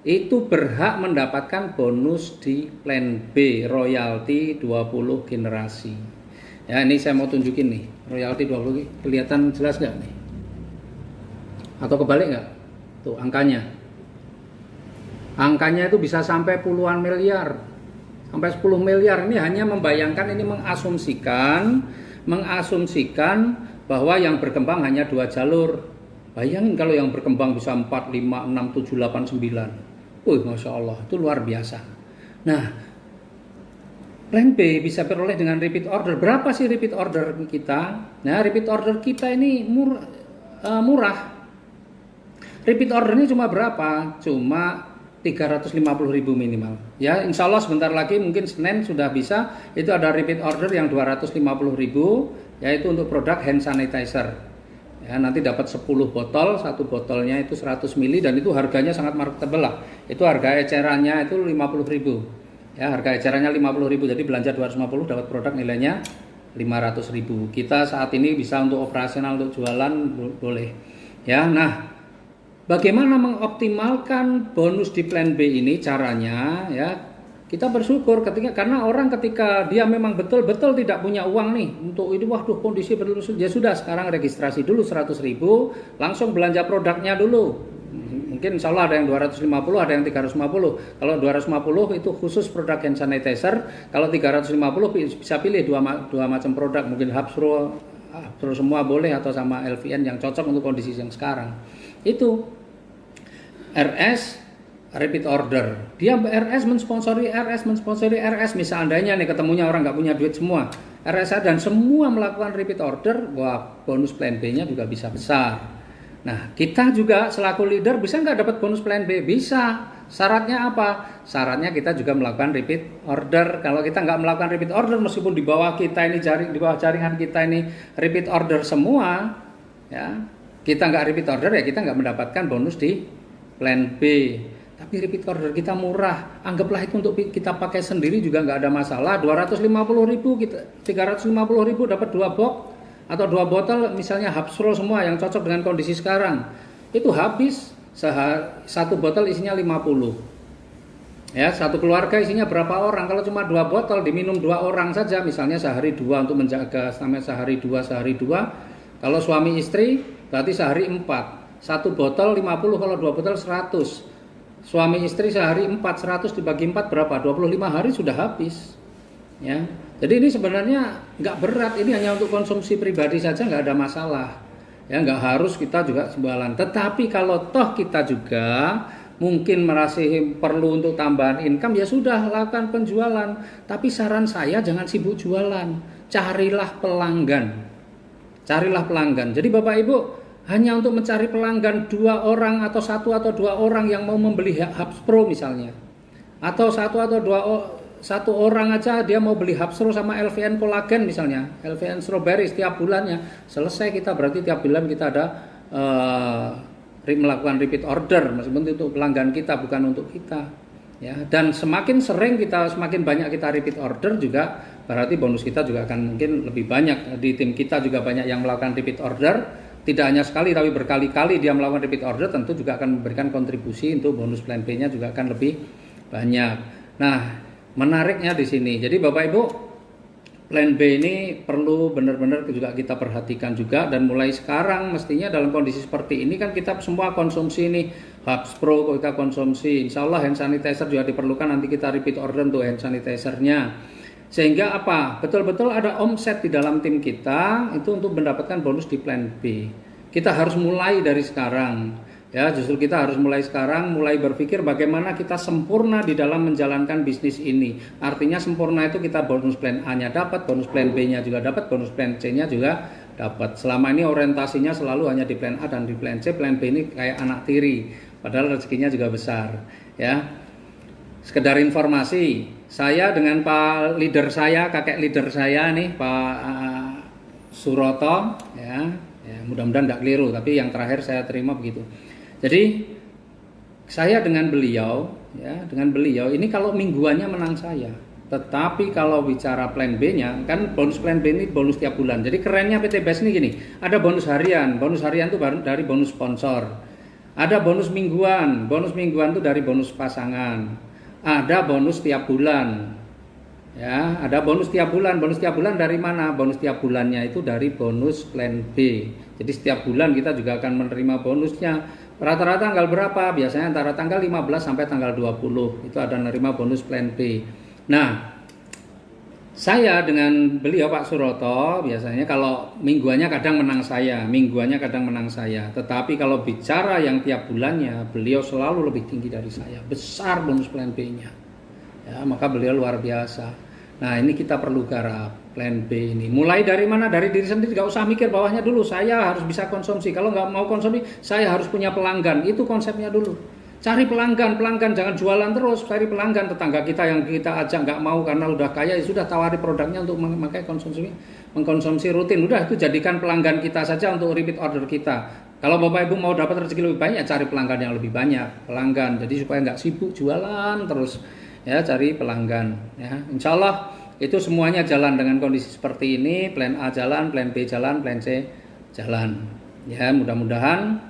[SPEAKER 1] itu berhak mendapatkan bonus di plan B, royalti 20 generasi. Ya, ini saya mau tunjukin nih, royalti 20, kelihatan jelas nggak nih? Atau kebalik nggak? Tuh angkanya. Angkanya itu bisa sampai puluhan miliar, sampai 10 miliar. Ini hanya membayangkan, ini mengasumsikan bahwa yang berkembang hanya 2 jalur. Bayangin kalau yang berkembang bisa 4, 5, 6, 7, 8, 9. Masya Allah, itu luar biasa. Nah, plan B bisa peroleh dengan repeat order. Berapa sih repeat order kita? Nah, repeat order kita ini murah. Repeat order ini cuma berapa? Cuma 350.000 minimal. Ya, insya Allah sebentar lagi mungkin Senin sudah bisa. Itu ada repeat order yang 250.000, yaitu untuk produk hand sanitizer. Ya, nanti dapat 10 botol, 1 botolnya itu 100 ml dan itu harganya sangat marketable lah. itu harga ecerannya itu 50.000. Ya, harga ecerannya 50.000. Jadi belanja 250 dapat produk nilainya 500.000. Kita saat ini bisa untuk operasional untuk jualan boleh. Ya, nah, bagaimana mengoptimalkan bonus di plan B ini caranya ya? Kita bersyukur karena orang ketika dia memang betul-betul tidak punya uang nih untuk ini, waduh kondisi betul ya sudah sekarang registrasi dulu 100.000, langsung belanja produknya dulu. Mungkin insya Allah ada yang 250, ada yang 350. Kalau 250 itu khusus produk hand sanitizer. Kalau 350 bisa pilih dua macam produk. Mungkin Hapsro semua boleh atau sama LVN yang cocok untuk kondisi yang sekarang. Itu RS repeat order. Dia RS mensponsori RS. Misalnya nih ketemunya orang nggak punya duit semua. RS dan semua melakukan repeat order, wah bonus plan B-nya juga bisa besar. Nah, kita juga selaku leader bisa nggak dapat bonus plan B? Bisa. Syaratnya apa? Syaratnya kita juga melakukan repeat order. Kalau kita nggak melakukan repeat order, meskipun di bawah kita ini di bawah jaringan kita ini repeat order semua, ya kita nggak repeat order ya kita nggak mendapatkan bonus di plan B. Tapi repeat order kita murah. Anggaplah itu untuk kita pakai sendiri juga nggak ada masalah. 250.000 kita 350.000 dapat 2 box. Atau 2 botol misalnya Hapsro semua yang cocok dengan kondisi sekarang itu habis 1 botol isinya 50 ya, satu keluarga isinya berapa orang? Kalau cuma 2 botol diminum 2 orang saja misalnya sehari 2 untuk menjaga sampai sehari 2 kalau suami istri berarti sehari 4 1 botol 50 kalau 2 botol 100 suami istri sehari 4 100 dibagi 4 berapa? 25 hari sudah habis ya. Jadi ini sebenarnya nggak berat, ini hanya untuk konsumsi pribadi saja nggak ada masalah. Ya nggak harus kita juga jualan. Tetapi kalau toh kita juga mungkin merasa perlu untuk tambahan income ya sudah lakukan penjualan. Tapi saran saya jangan sibuk jualan, carilah pelanggan. Carilah pelanggan. Jadi Bapak Ibu hanya untuk mencari pelanggan 2 orang atau 1 atau 2 orang yang mau membeli Hapsro misalnya. Atau 1 atau 1 orang aja dia mau beli Hapsro sama LVN kolagen misalnya, LVN strawberry setiap bulannya, selesai kita berarti tiap bulan kita ada melakukan repeat order, meskipun itu pelanggan kita bukan untuk kita ya. Dan semakin banyak kita repeat order juga berarti bonus kita juga akan mungkin lebih banyak. Di tim kita juga banyak yang melakukan repeat order, tidak hanya sekali tapi berkali-kali dia melakukan repeat order, tentu juga akan memberikan kontribusi untuk bonus plan B-nya juga akan lebih banyak. Nah, menariknya di sini. Jadi Bapak Ibu, plan B ini perlu benar-benar juga kita perhatikan juga, dan mulai sekarang mestinya dalam kondisi seperti ini kan kita semua konsumsi nih Hapsro kita konsumsi. Insya Allah hand sanitizer juga diperlukan, nanti kita repeat order untuk hand sanitizer-nya. Sehingga apa? Betul-betul ada omset di dalam tim kita itu untuk mendapatkan bonus di plan B. Kita harus mulai dari sekarang. Ya, justru kita harus mulai sekarang, mulai berpikir bagaimana kita sempurna di dalam menjalankan bisnis ini. Artinya sempurna itu kita bonus plan A-nya dapat, bonus plan B-nya juga dapat, bonus plan C-nya juga dapat. Selama ini orientasinya selalu hanya di plan A dan di plan C, plan B ini kayak anak tiri, padahal rezekinya juga besar. Ya, sekedar informasi, saya dengan Pak leader saya, kakek leader saya nih, Pak Suroto, ya mudah-mudahan tidak keliru, tapi yang terakhir saya terima begitu. Jadi saya dengan beliau ini kalau mingguannya menang saya. Tetapi kalau bicara plan B-nya, kan bonus plan B ini bonus tiap bulan. Jadi kerennya PT BES ini gini, ada bonus harian. Bonus harian itu dari bonus sponsor. Ada bonus mingguan itu dari bonus pasangan. Ada bonus tiap bulan. Ya, ada bonus tiap bulan. Bonus tiap bulan dari mana? Bonus tiap bulannya itu dari bonus plan B. Jadi setiap bulan kita juga akan menerima bonusnya. Rata-rata tanggal berapa? Biasanya antara tanggal 15 sampai tanggal 20. Itu ada menerima bonus plan B. Nah, saya dengan beliau Pak Suroto biasanya kalau mingguannya kadang menang saya. Tetapi kalau bicara yang tiap bulannya, beliau selalu lebih tinggi dari saya. Besar bonus plan B-nya. Ya, maka beliau luar biasa. Nah, ini kita perlu garap plan B ini. Mulai dari mana? Dari diri sendiri, gak usah mikir bawahnya dulu. Saya harus bisa konsumsi. Kalau nggak mau konsumsi, saya harus punya pelanggan. Itu konsepnya dulu. Cari pelanggan, jangan jualan terus. Cari pelanggan. Tetangga kita yang kita ajak nggak mau karena udah kaya, ya sudah tawari produknya untuk mengkonsumsi rutin. Udah itu jadikan pelanggan kita saja untuk repeat order kita. Kalau Bapak Ibu mau dapat rezeki lebih banyak, cari pelanggan yang lebih banyak, pelanggan. Jadi supaya nggak sibuk jualan terus, ya cari pelanggan. Ya, insya Allah itu semuanya jalan dengan kondisi seperti ini. Plan A jalan, plan B jalan, plan C jalan. Ya, mudah-mudahan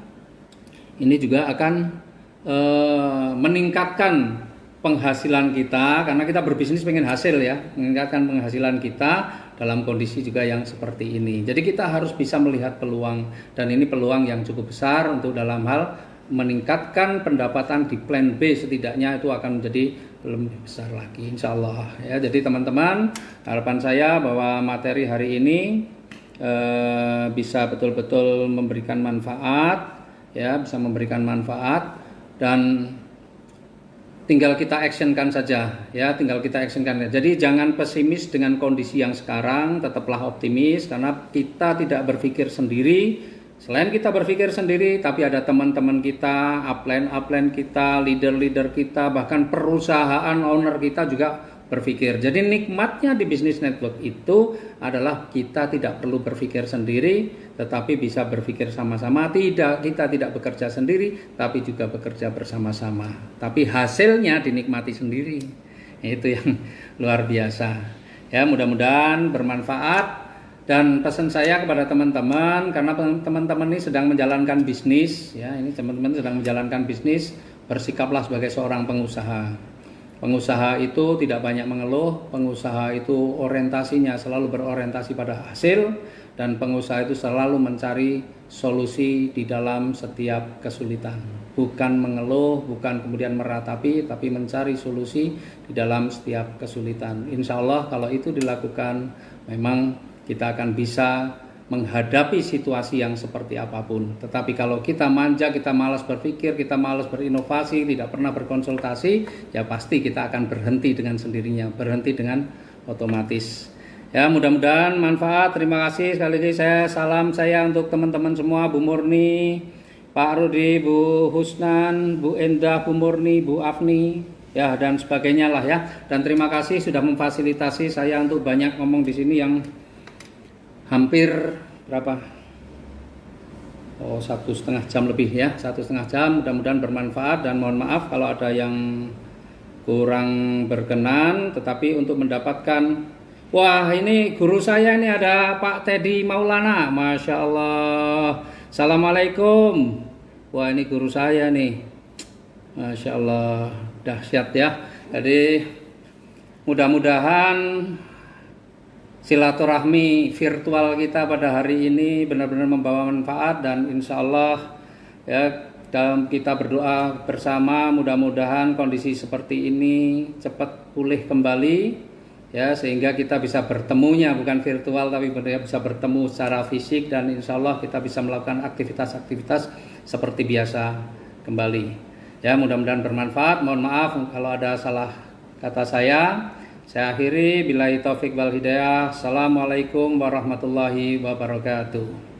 [SPEAKER 1] ini juga akan meningkatkan penghasilan kita, karena kita berbisnis pengen hasil ya, meningkatkan penghasilan kita dalam kondisi juga yang seperti ini. Jadi kita harus bisa melihat peluang, dan ini peluang yang cukup besar untuk dalam hal meningkatkan pendapatan di plan B, setidaknya itu akan menjadi lebih besar lagi insya Allah ya. Jadi teman-teman, harapan saya bahwa materi hari ini bisa betul-betul memberikan manfaat ya, bisa memberikan manfaat, dan tinggal kita actionkan saja ya, tinggal kita actionkan. Jadi jangan pesimis dengan kondisi yang sekarang, tetaplah optimis, karena kita tidak berpikir sendiri. Selain kita berpikir sendiri, tapi ada teman-teman kita, upline kita, leader kita, bahkan perusahaan owner kita juga berpikir. Jadi nikmatnya di bisnis network itu adalah kita tidak perlu berpikir sendiri, tetapi bisa berpikir sama-sama. Kita tidak bekerja sendiri, tapi juga bekerja bersama-sama. Tapi hasilnya dinikmati sendiri. Itu yang luar biasa. Ya, mudah-mudahan bermanfaat. Dan pesan saya kepada teman-teman, karena teman-teman ini sedang menjalankan bisnis, ya, ini teman-teman sedang menjalankan bisnis, bersikaplah sebagai seorang pengusaha. Pengusaha itu tidak banyak mengeluh, pengusaha itu orientasinya selalu berorientasi pada hasil, dan pengusaha itu selalu mencari solusi di dalam setiap kesulitan. Bukan mengeluh, bukan kemudian meratapi, tapi mencari solusi di dalam setiap kesulitan. Insya Allah kalau itu dilakukan, memang kita akan bisa menghadapi situasi yang seperti apapun. Tetapi kalau kita manja, kita malas berpikir, kita malas berinovasi, tidak pernah berkonsultasi, ya pasti kita akan berhenti dengan sendirinya, berhenti dengan otomatis. Ya, mudah-mudahan manfaat. Terima kasih sekali lagi. Salam saya untuk teman-teman semua, Bu Murni, Pak Rudi, Bu Husnan, Bu Endah, Bu Murni, Bu Afni, ya dan sebagainya lah ya. Dan terima kasih sudah memfasilitasi saya untuk banyak ngomong di sini yang hampir berapa? 1,5 jam lebih ya, 1,5 jam. Mudah-mudahan bermanfaat, dan mohon maaf kalau ada yang kurang berkenan. Tetapi untuk mendapatkan, wah ini guru saya ini ada Pak Teddy Maulana, Masya Allah. Assalamualaikum. Wah ini guru saya nih, Masya Allah, dahsyat ya. Jadi mudah-mudahan silaturahmi virtual kita pada hari ini benar-benar membawa manfaat, dan insya Allah ya, dalam kita berdoa bersama mudah-mudahan kondisi seperti ini cepat pulih kembali ya, sehingga kita bisa bertemunya bukan virtual tapi bisa bertemu secara fisik, dan insya Allah kita bisa melakukan aktivitas-aktivitas seperti biasa kembali ya. Mudah-mudahan bermanfaat. Mohon maaf kalau ada salah kata saya. Saya akhiri, billahi taufik wal hidayah. Assalamualaikum warahmatullahi wabarakatuh.